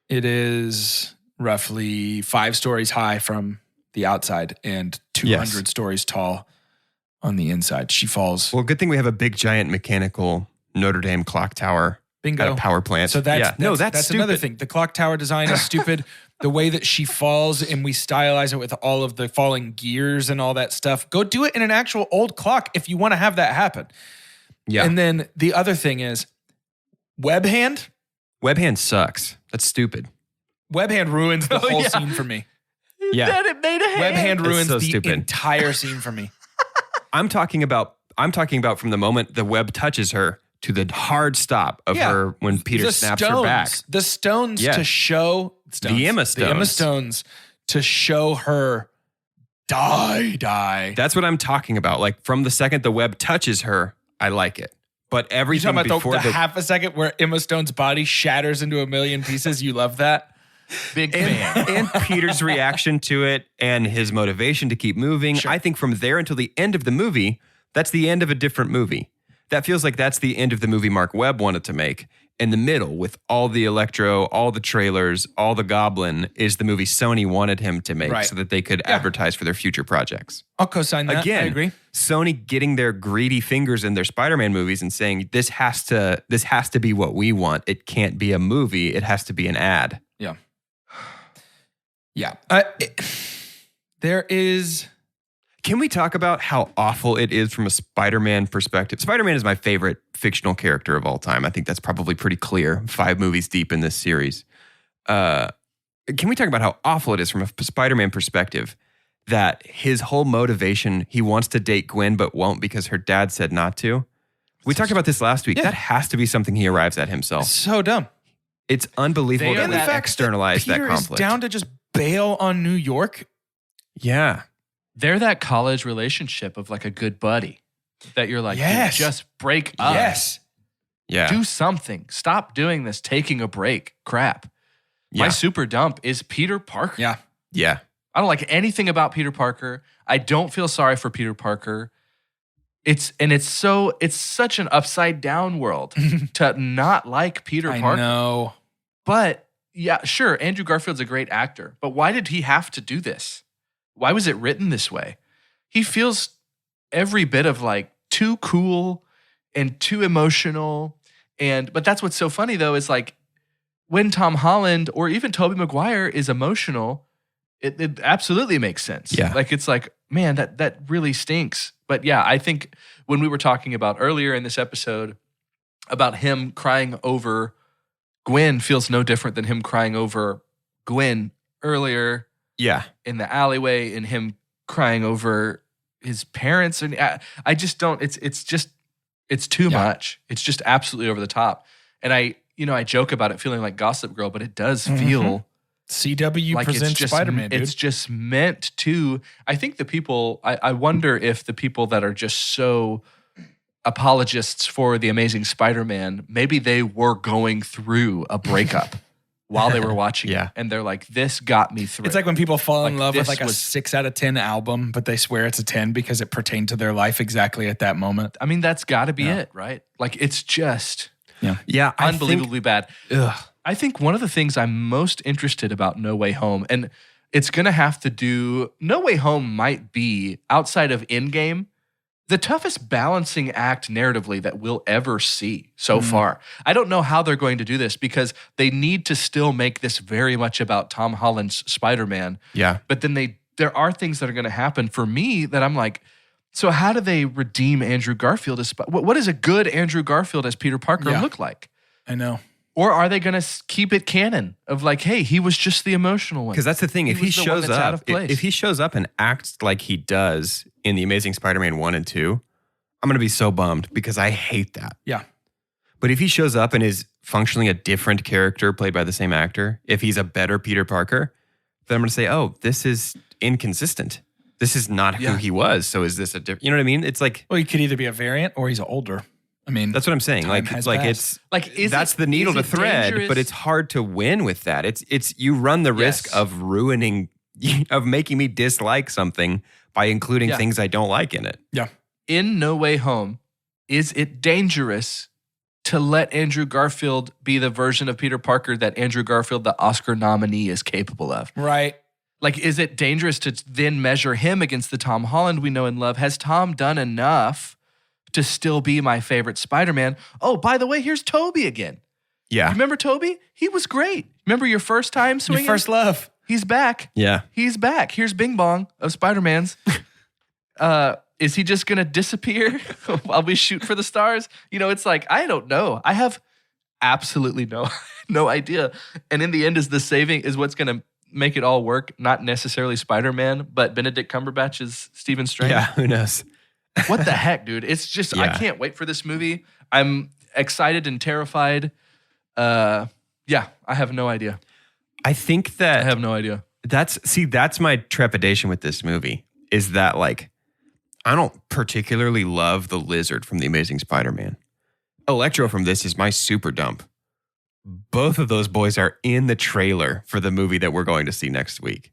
It is roughly 5 stories high from the outside and 200 stories tall on the inside. She falls. Well, good thing we have a big, giant mechanical Notre Dame clock tower Bingo. at a power plant. So that's stupid. another thing. The clock tower design is stupid. The way that she falls and we stylize it with all of the falling gears and all that stuff. Go do it in an actual old clock if you want to have that happen. Yeah. And then the other thing is web hand. Web hand sucks. That's stupid. Web hand ruins the whole yeah. scene for me. Yeah. Then it made a hand. Web hand It's ruins so the stupid. entire scene for me. I'm talking about from the moment the web touches her to the hard stop of Yeah. her when Peter The snaps stones, her back. The stones Yeah. to show The Emma The Emma stones. stones to show her die. That's what I'm talking about. Like from the second the web touches her, I like it. But You everything talking about before the half a second where Emma Stone's body shatters into a million pieces? You love that? Big fan. and Peter's reaction to it and his motivation to keep moving. I think from there until the end of the movie, that's the end of a different movie. That feels like that's the end of the movie Mark Webb wanted to make. In the middle, with all the Electro, all the trailers, all the Goblin, is the movie Sony wanted him to make Right. so that they could advertise for their future projects. I'll co-sign that. Again, I agree. Sony getting their greedy fingers in their Spider-Man movies and saying this has to be what we want. It can't be a movie. It has to be an ad. Yeah. Yeah. There is... Can we talk about how awful it is from a Spider-Man perspective? Spider-Man is my favorite fictional character of all time. I think that's probably pretty clear. 5 movies deep in this series. Can we talk about how awful it is from a Spider-Man perspective that his whole motivation, he wants to date Gwen but won't because her dad said not to? We talked about this last week. Yeah. That has to be something he arrives at himself. So dumb. It's unbelievable They that are we that externalize that Peter conflict. is down to just bail on New York. Yeah. They're that college relationship of like a good buddy that you're like, Yes. dude, just break up. Yes. Yeah. Do something. Stop doing this, taking a break. Crap. My Yeah. super dump is Peter Parker. Yeah. Yeah. I don't like anything about Peter Parker. I don't feel sorry for Peter Parker. It's such an upside down world to not like Peter I Parker. know. But yeah, sure, Andrew Garfield's a great actor, but why did he have to do this? Why was it written this way? He feels every bit of like too cool and too emotional. But that's what's so funny though, is like when Tom Holland or even Tobey Maguire is emotional, it absolutely makes sense. Yeah. Like, it's like, man, that really stinks. But yeah, I think when we were talking about earlier in this episode about him crying over Gwen feels no different than him crying over Gwen earlier Yeah. in the alleyway and him crying over his parents. And I just don't, it's too much. It's just absolutely over the top. And I joke about it feeling like Gossip Girl, but it does feel CW like presents Spider-Man, dude. It's just meant to. I think the people, I wonder if the people that are just so apologists for the Amazing Spider-Man, maybe they were going through a breakup while they were watching it. And they're like, this got me through. It's like when people fall in love with like a was- 6 out of 10 album, but they swear it's a 10 because it pertained to their life exactly at that moment. I mean, that's got to be it, right? Like, it's just Yeah. unbelievably bad. I think one of the things I'm most interested about No Way Home, and it's going to have to do, No Way Home might be, outside of Endgame, the toughest balancing act narratively that we'll ever see so far. I don't know how they're going to do this because they need to still make this very much about Tom Holland's Spider-Man. Yeah. But then there are things that are going to happen for me that I'm like, so how do they redeem Andrew Garfield as what does a good Andrew Garfield as Peter Parker look like? I know. Or are they going to keep it canon of like, hey, he was just the emotional one? Because that's the thing. If he was the one shows that's out up, of place. if he shows up and acts like he does in The Amazing Spider-Man 1 and 2, I'm going to be so bummed because I hate that. Yeah. But if he shows up and is functionally a different character played by the same actor, if he's a better Peter Parker, then I'm going to say, oh, this is inconsistent. This is not who he was. So is this a different, you know what I mean? It's like, Well, he could either be a variant or he's older. I mean, that's what I'm saying. time Like, has like passed. it's Like, is that's it- the needle is to it thread, dangerous? but it's hard to win with that. It's you run the risk Yes. of ruining, of making me dislike something by including things I don't like in it. yeah. In No Way Home, is it dangerous to let Andrew Garfield be the version of Peter Parker that Andrew Garfield, the Oscar nominee, is capable of? Right. Like, is it dangerous to then measure him against the Tom Holland we know and love? Has Tom done enough to still be my favorite Spider-Man? Oh, by the way, here's Toby again. Yeah. You remember Toby? He was great. Remember your first time Your swinging? first love. He's back. Yeah. He's back. Here's Bing Bong of Spider-Man's. Is he just going to disappear while we shoot for the stars? You know, it's like, I don't know. I have absolutely no idea. And in the end, is what's going to make it all work, not necessarily Spider-Man, but Benedict Cumberbatch is Stephen Strange. Yeah. Who knows? What the heck, dude? It's just, I can't wait for this movie. I'm excited and terrified. I have no idea. I think that I have no idea. that's my trepidation with this movie is that like I don't particularly love the lizard from The Amazing Spider-Man. Electro from this is my super dump. Both of those boys are in the trailer for the movie that we're going to see next week.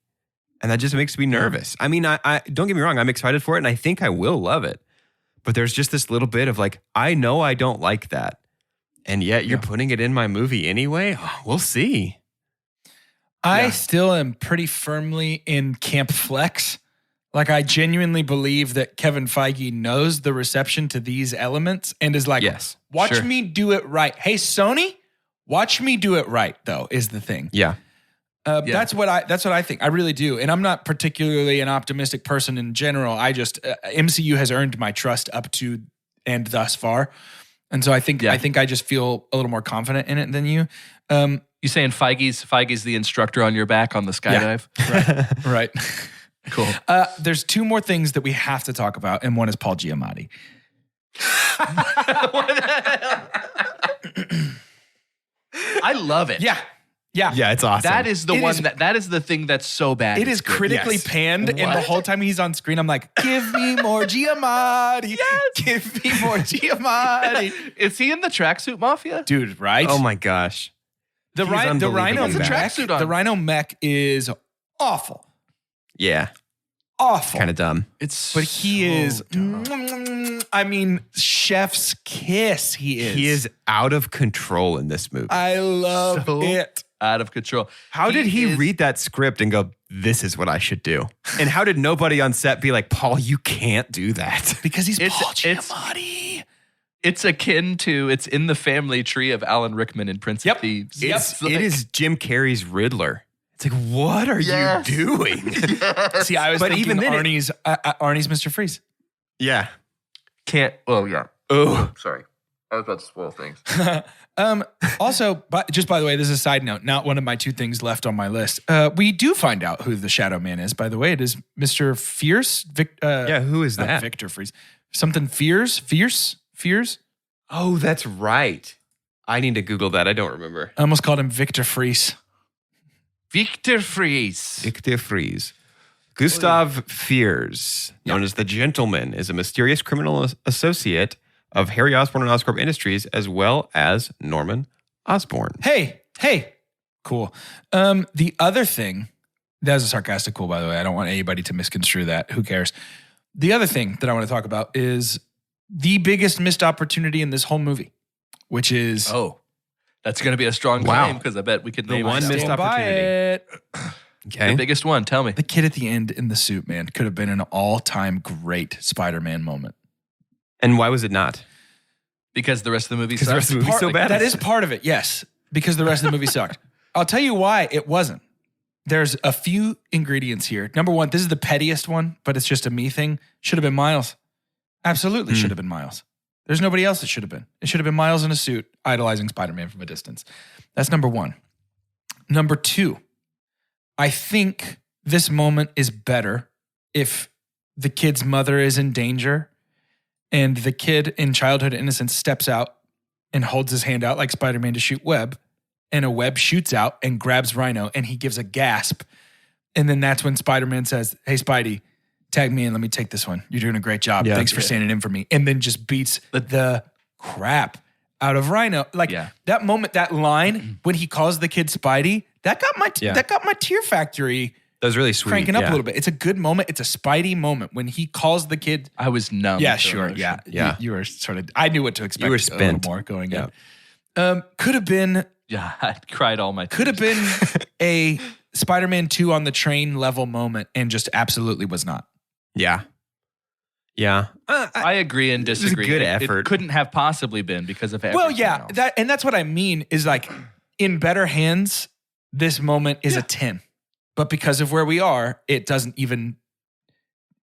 And that just makes me nervous. I mean, I don't get me wrong, I'm excited for it and I think I will love it. But there's just this little bit of like, I know I don't like that. And yet you're putting it in my movie anyway? Oh, we'll see. I still am pretty firmly in Camp Flex. Like, I genuinely believe that Kevin Feige knows the reception to these elements and is like, watch me do it right. Hey, Sony, watch me do it right, though, is the thing. Yeah. That's what I think. I really do. And I'm not particularly an optimistic person in general. I just MCU has earned my trust up to and thus far. And so I think I just feel a little more confident in it than you. You saying Feige's the instructor on your back on the skydive? Yeah. Right. Cool. There's two more things that we have to talk about, and one is Paul Giamatti. I love it. Yeah. Yeah, it's awesome. That is the that is the thing that's so bad. It is critically panned, and the whole time he's on screen, I'm like, give me more Giamatti. Give me more Giamatti. Is he in the Tracksuit Mafia? Dude, right? Oh my gosh. The Rhino Has a mech. tracksuit on. The Rhino mech is awful. Yeah. Awful. Kind of dumb. But he is, I mean, chef's kiss. He is. He is out of control in this movie. I love So it. Out of control. How did he read that script and go, this is what I should do? And how did nobody on set be like, Paul, you can't do that? Because he's It's- Paul it's- Giamatti. It's akin to, it's in the family tree of Alan Rickman in Prince of Thieves. It is Jim Carrey's Riddler. It's like, what are you doing? See, I was thinking even then Arnie's Mr. Freeze. Yeah. Oh, yeah. Oh. Sorry. I was about to spoil things. Also, just by the way, this is a side note, not one of my two things left on my list. We do find out who the Shadow Man is, by the way. It is Mr. Fierce. Who is that? Victor Freeze. Something Fierce? Oh, that's right. I need to Google that. I don't remember. I almost called him Victor Freeze. Victor Freeze. Gustav Fiers, known as the Gentleman, is a mysterious criminal associate of Harry Osborn and Oscorp Industries, as well as Norman Osborn. Hey. Cool. The other thing, that was a sarcastic cool, by the way. I don't want anybody to misconstrue that. Who cares? The other thing that I want to talk about is the biggest missed opportunity in this whole movie, which is... Oh, that's going to be a strong claim because I bet we could name one missed opportunity. Okay. The biggest one. Tell me. The kid at the end in the suit, man, could have been an all-time great Spider-Man moment. And why was it not? Because the rest of the movie sucked. The rest of the movie's so bad. That is part of it, yes. Because the rest of the movie sucked. I'll tell you why it wasn't. There's a few ingredients here. Number one, this is the pettiest one, but it's just a me thing. Should have been Miles. Absolutely should have been Miles. There's nobody else that should have been. It should have been Miles in a suit idolizing Spider-Man from a distance. That's number one. Number two, I think this moment is better if the kid's mother is in danger and the kid in childhood innocence steps out and holds his hand out like Spider-Man to shoot web, and a web shoots out and grabs Rhino, and he gives a gasp. And then that's when Spider-Man says, hey, Spidey, tag me in. Let me take this one. You're doing a great job. Yeah, Thanks for standing in for me. And then just beats the crap out of Rhino. Like that moment, that line when he calls the kid Spidey, that got my tear factory. That was really sweet. Cranking up a little bit. It's a good moment. It's a Spidey moment when he calls the kid. I was numb. Yeah, sure. Yeah. You were sort of, I knew what to expect. You were spent. A little more going in. Could have been. Yeah, I cried all my tears. Could have been a Spider-Man 2 on the train level moment and just absolutely was not. Yeah. I agree and disagree. It was a good effort. It couldn't have possibly been because of everything else. That's what I mean is like in better hands, this moment is a 10. But because of where we are, it doesn't even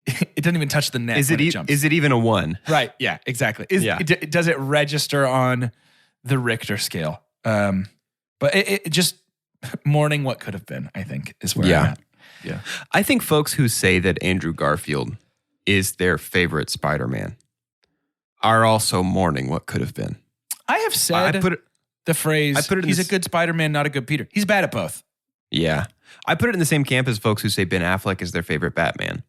touch the net. Is it even a 1? Right. Yeah, exactly. Does it register on the Richter scale? But it just mourning what could have been, I think, is where I'm at. Yeah. I think folks who say that Andrew Garfield is their favorite Spider-Man are also mourning what could have been. I have said the phrase, he's a good Spider-Man, not a good Peter. He's bad at both. Yeah. I put it in the same camp as folks who say Ben Affleck is their favorite Batman.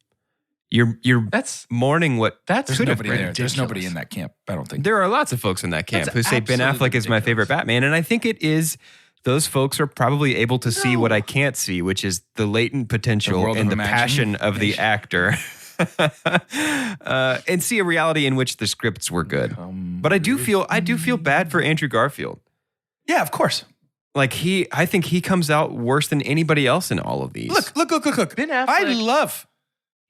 That's mourning what there's nobody there. There's nobody in that camp, I don't think. There are lots of folks in that camp who say Ben Affleck is my favorite Batman, and I think it is. Those folks are probably able to see what I can't see, which is the latent potential and the passion of the actor. And see a reality in which the scripts were good. But I do feel bad for Andrew Garfield. Yeah, of course. Like I think he comes out worse than anybody else in all of these. Look. Ben Affleck. I love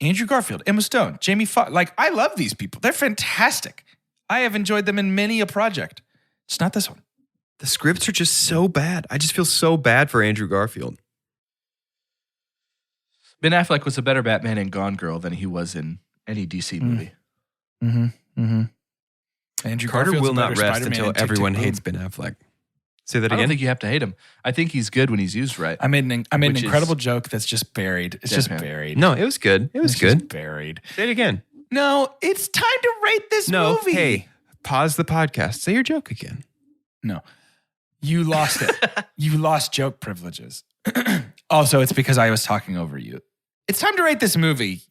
Andrew Garfield, Emma Stone, Jamie Foxx. Like, I love these people. They're fantastic. I have enjoyed them in many a project. It's not this one. The scripts are just so bad. I just feel so bad for Andrew Garfield. Ben Affleck was a better Batman in Gone Girl than he was in any DC movie. Andrew Carter Garfield's will not rest Spider-Man until everyone hates Ben Affleck. Say that again? I don't think you have to hate him. I think he's good when he's used right. I made an incredible joke that's just buried. It's just buried. No, it was good. It was good. Just buried. Say it again. No, it's time to rate this movie. Hey, pause the podcast. Say your joke again. No. You lost it. You lost joke privileges. Also, it's because I was talking over you. It's time to rate this movie.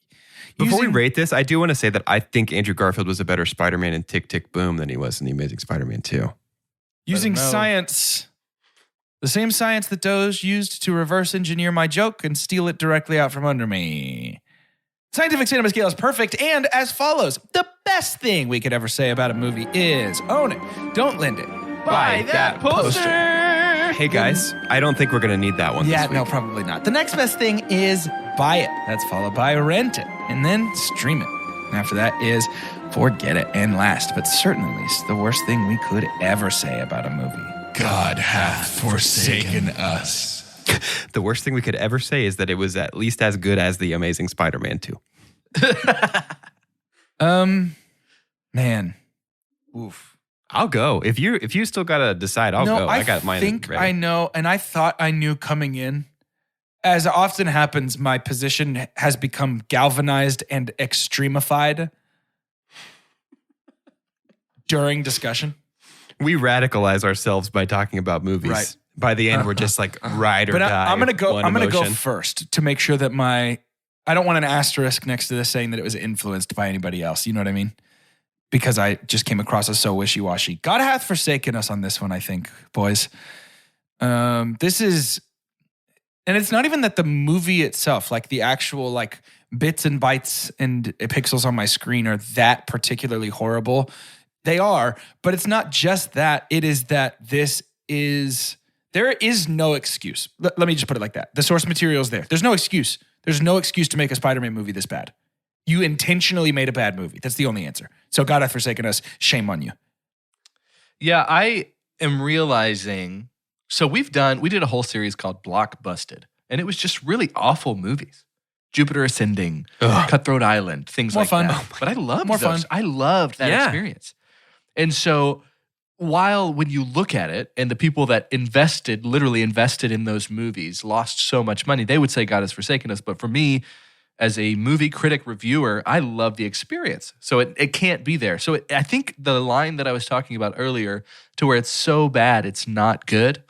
Before we rate this, I do want to say that I think Andrew Garfield was a better Spider-Man in Tick, Tick, Boom than he was in The Amazing Spider-Man 2. Using science, the same science that Doge used to reverse engineer my joke and steal it directly out from under me. Scientific cinema scale is perfect and as follows. The best thing we could ever say about a movie is own it, don't lend it. Buy that poster. Hey guys, I don't think we're going to need that one this week. No, probably not. The next best thing is buy it. That's followed by rent it and then stream it. And after that is forget it, and last, but certainly least, the worst thing we could ever say about a movie. God hath forsaken us. The worst thing we could ever say is that it was at least as good as The Amazing Spider-Man 2. Man. Oof. I'll go. If you still gotta decide, I'll go. I got mine. I think ready. I know, and I thought I knew coming in. As often happens, my position has become galvanized and extremified during discussion. We radicalize ourselves by talking about movies. Right. By the end, we're just like ride or But die. I'm gonna go. one I'm gonna go emotion. first to make sure that I don't want an asterisk next to this saying that it was influenced by anybody else. You know what I mean? Because I just came across as so wishy-washy. God hath forsaken us on this one, I think, boys. This is, and it's not even that the movie itself, like the actual like bits and bytes and pixels on my screen are that particularly horrible. They are, but it's not just that. It is that there is no excuse. Let me just put it like that. The source material is there. There's no excuse. There's no excuse to make a Spider-Man movie this bad. You intentionally made a bad movie. That's the only answer. So God hath forsaken us. Shame on you. Yeah, I am realizing. So we did a whole series called Blockbusted, and it was just really awful movies. Jupiter Ascending, Cutthroat Island, things More like fun. that. But I loved More those. fun. I loved that Yeah. experience. And so while when you look at it and the people that literally invested in those movies lost so much money, they would say God has forsaken us. But for me, as a movie critic reviewer, I love the experience. So it can't be there. So I think the line that I was talking about earlier, to where it's so bad it's not good,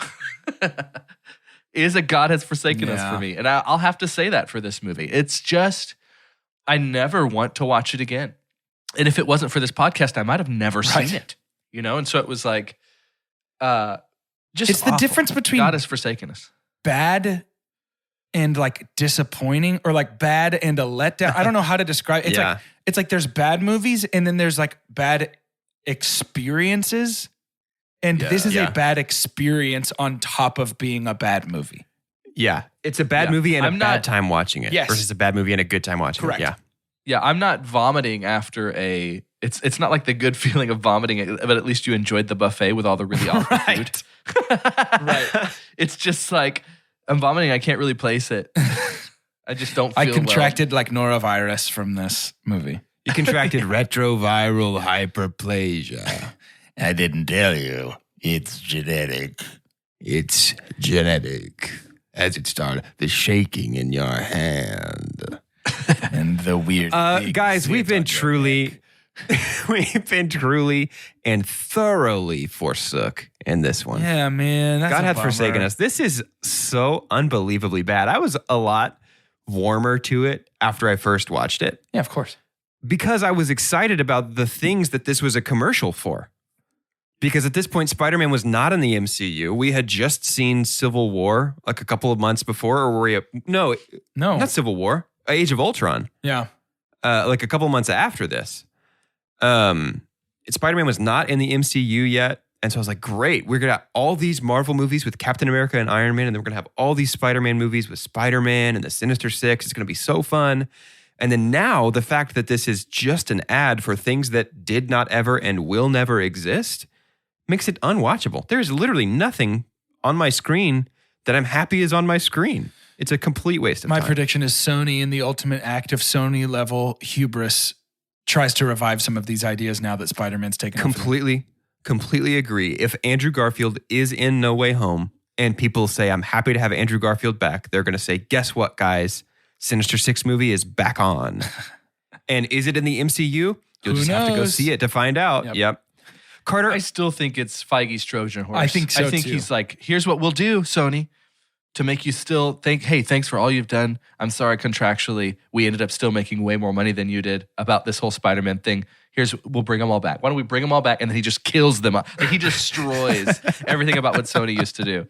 is a God has forsaken us for me. And I'll have to say that for this movie. It's just, I never want to watch it again. And if it wasn't for this podcast, I might have never seen it. You know? And so it was like, just It's the awful. difference between God has forsaken us. bad and like disappointing, or like bad and a letdown. I don't know how to describe it. It's like there's bad movies and then there's like bad experiences. And this is a bad experience on top of being a bad movie. Yeah. It's a bad movie and a bad time watching it versus a bad movie and a good time watching Correct. it. Yeah. Yeah, I'm not vomiting after it's not like the good feeling of vomiting, but at least you enjoyed the buffet with all the really awful food. Right. It's just like, I'm vomiting, I can't really place it. I just don't feel I contracted like norovirus from this movie. You contracted retroviral hyperplasia. I didn't tell you. It's genetic. It's genetic. As it started, the shaking in your hand. And the weird guys, we've been truly and thoroughly forsook in this one. Yeah, man. That's God a hath bummer. forsaken us. This is so unbelievably bad. I was a lot warmer to it after I first watched it Yeah, of course. because I was excited about the things that this was a commercial for. Because at this point, Spider-Man was not in the MCU. We had just seen Civil War like a couple of months before, or were we? No, not Civil War. Age of Ultron. Yeah. Like a couple months after this. Spider-Man was not in the MCU yet. And so I was like, great, we're going to have all these Marvel movies with Captain America and Iron Man, and then we're going to have all these Spider-Man movies with Spider-Man and the Sinister Six. It's going to be so fun. And then now the fact that this is just an ad for things that did not ever and will never exist makes it unwatchable. There's literally nothing on my screen that I'm happy is on my screen. It's a complete waste of My time. prediction is Sony, in the ultimate act of Sony level hubris, tries to revive some of these ideas now that Spider-Man's taken over. Completely agree. If Andrew Garfield is in No Way Home and people say, I'm happy to have Andrew Garfield back, they're going to say, guess what, guys? Sinister Six movie is back on. And is it in the MCU? You'll just have to go see it to find out. Yep. Carter, I still think it's Feige's Trojan horse. I think so, I think too. he's like, here's what we'll do, Sony, to make you still think, hey, thanks for all you've done. I'm sorry, contractually, we ended up still making way more money than you did about this whole Spider-Man thing. We'll bring them all back. Why don't we bring them all back? And then he just kills them. Like he destroys everything about what Sony used to do.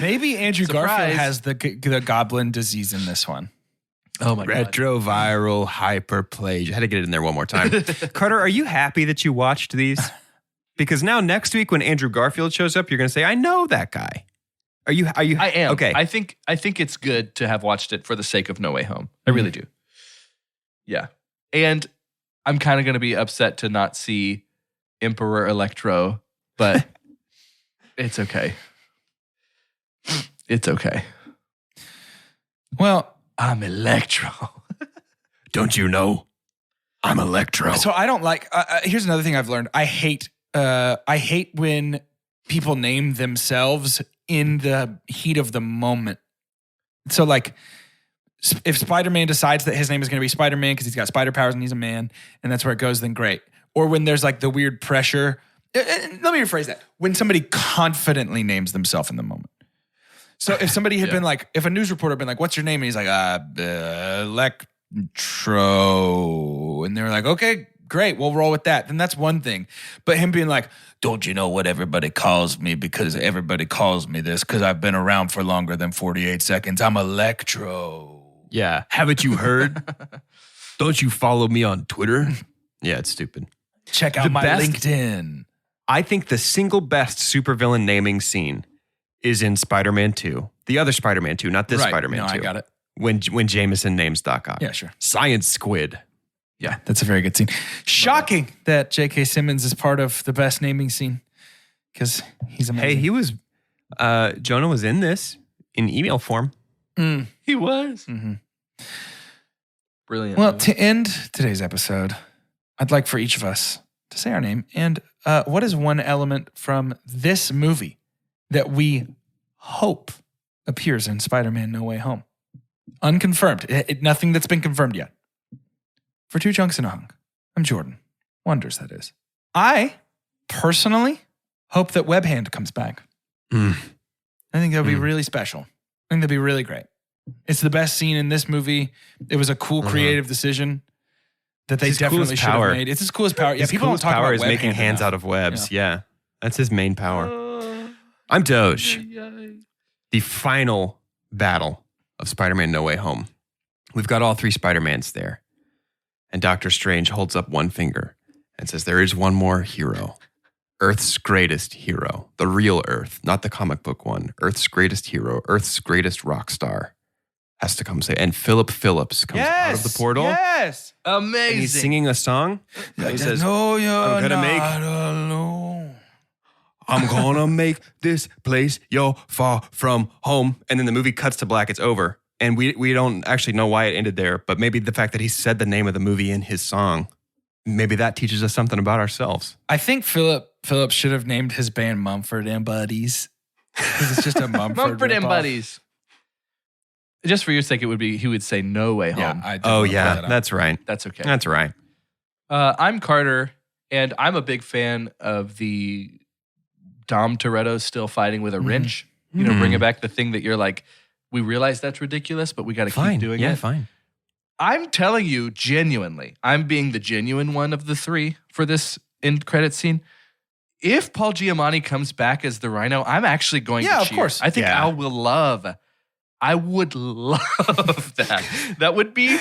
Maybe Andrew Surprise. Garfield has the goblin disease in this one. Oh my God. retroviral hyperplasia. I had to get it in there one more time. Carter, are you happy that you watched these? Because now next week when Andrew Garfield shows up, you're going to say, I know that guy. Are you? I am. Okay. I think it's good to have watched it for the sake of No Way Home. I really do. Yeah. And I'm kind of going to be upset to not see Emperor Electro, but it's okay. It's okay. Well, I'm Electro. Don't you know? I'm Electro. so I don't like. Here's another thing I've learned. I hate when people name themselves in the heat of the moment. So like, if Spider-Man decides that his name is going to be Spider-Man because he's got spider powers and he's a man, and that's where it goes, then great. Or when there's like the weird pressure. Let me rephrase that. When somebody confidently names themselves in the moment. So if somebody had been like, if a news reporter had been like, what's your name? And he's like, Electro. And they're like, okay, great, we'll roll with that. Then that's one thing. But him being like, don't you know what everybody calls me because everybody calls me this because I've been around for longer than 48 seconds. I'm Electro. Yeah. Haven't you heard? Don't you follow me on Twitter? Yeah, it's stupid. Check out my LinkedIn. I think the single best supervillain naming scene is in Spider-Man 2. The other Spider-Man 2, not this Spider-Man 2. I got it. When Jameson names Doc Ock. Yeah, sure. Science Squid. Yeah, that's a very good scene. Shocking that J.K. Simmons is part of the best naming scene because he's amazing. Hey, he was, Jonah was in this in email form. He was. Mm-hmm. Brilliant. Well, to end today's episode, I'd like for each of us to say our name and what is one element from this movie that we hope appears in Spider-Man No Way Home? Unconfirmed. Nothing that's been confirmed yet. For Two Chunks and a Hunk, I'm Jordan. Wonders, that is. I personally hope that Webhand comes back. I think that would be really special. I think that'd be really great. It's the best scene in this movie. It was a cool creative decision that they definitely should have made. It's his coolest power. Yeah, his people don't talk power about is Web making Hand hands enough. out of webs. Yeah. That's his main power. I'm Doge. The final battle of Spider-Man No Way Home. We've got all three Spider-Mans there. And Doctor Strange holds up one finger and says, there is one more hero. Earth's greatest hero. The real Earth, not the comic book one. Earth's greatest hero. Earth's greatest rock star. Has to come say. And Philip Phillips comes out of the portal. Yes. Amazing. And he's singing a song. And he says, no, you're I'm gonna make- not alone. I'm gonna make this place your far from home. And then the movie cuts to black. It's over. And we don't actually know why it ended there, but maybe the fact that he said the name of the movie in his song, maybe that teaches us something about ourselves. I think Philip should have named his band Mumford and Buddies because it's just a Mumford. Mumford and ripoff. Buddies. Just for your sake, he would say No Way Home. Yeah, That's right. That's okay. That's right. I'm Carter, and I'm a big fan of the Dom Toretto still fighting with a wrench. You know, bringing back the thing that you're like, we realize that's ridiculous, but we got to keep doing it. Yeah, fine. I'm telling you, genuinely, I'm being the genuine one of the three for this end credit scene. If Paul Giamatti comes back as the Rhino, I'm actually going to cheer. of course. I think Yeah. I would love that. That would be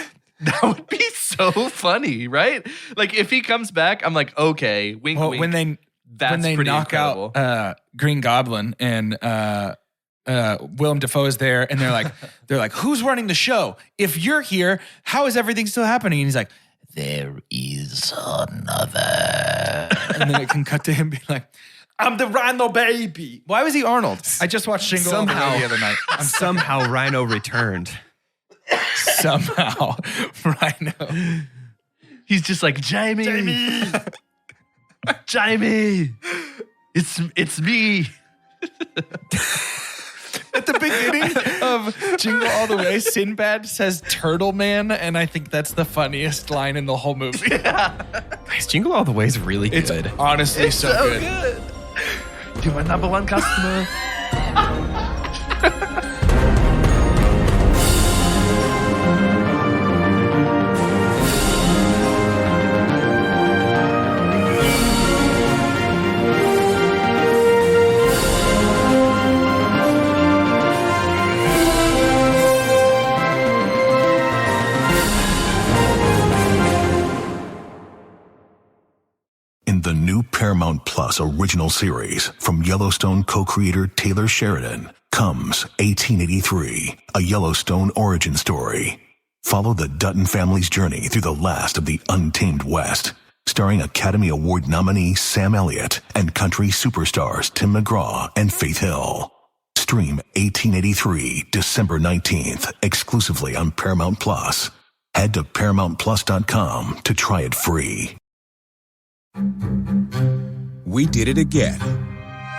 so funny, right? Like if he comes back, I'm like, okay, wink, Well, wink. when they pretty knock incredible. out Green Goblin and Willem Dafoe is there, and they're like, who's running the show? If you're here, how is everything still happening? And he's like, there is another. And then it can cut to him being like, I'm the Rhino baby. Why was he Arnold? I just watched Jingle All the Way the other night. Somehow Rhino returned. Somehow Rhino. He's just like, Jamie. Jamie. It's me. At the beginning of Jingle All the Way, Sinbad says Turtle Man, and I think that's the funniest line in the whole movie. Guys, Jingle All the Way is really It's good. honestly so good. You're my number one customer. In the new Paramount Plus original series from Yellowstone co-creator Taylor Sheridan comes 1883, a Yellowstone origin story. Follow the Dutton family's journey through the last of the untamed West. Starring Academy Award nominee Sam Elliott and country superstars Tim McGraw and Faith Hill. Stream 1883 December 19th exclusively on Paramount Plus. Head to ParamountPlus.com to try it free. We did it again.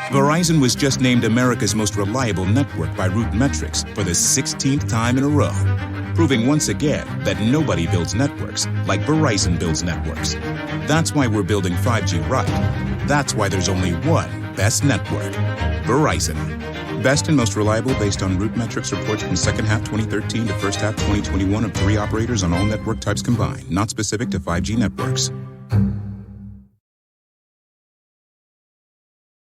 Verizon was just named America's most reliable network by RootMetrics for the 16th time in a row, proving once again that nobody builds networks like Verizon builds networks. That's why we're building 5G right. That's why there's only one best network, Verizon. Best and most reliable based on RootMetrics reports from second half 2013 to first half 2021 of 3 operators on all network types combined, not specific to 5G networks.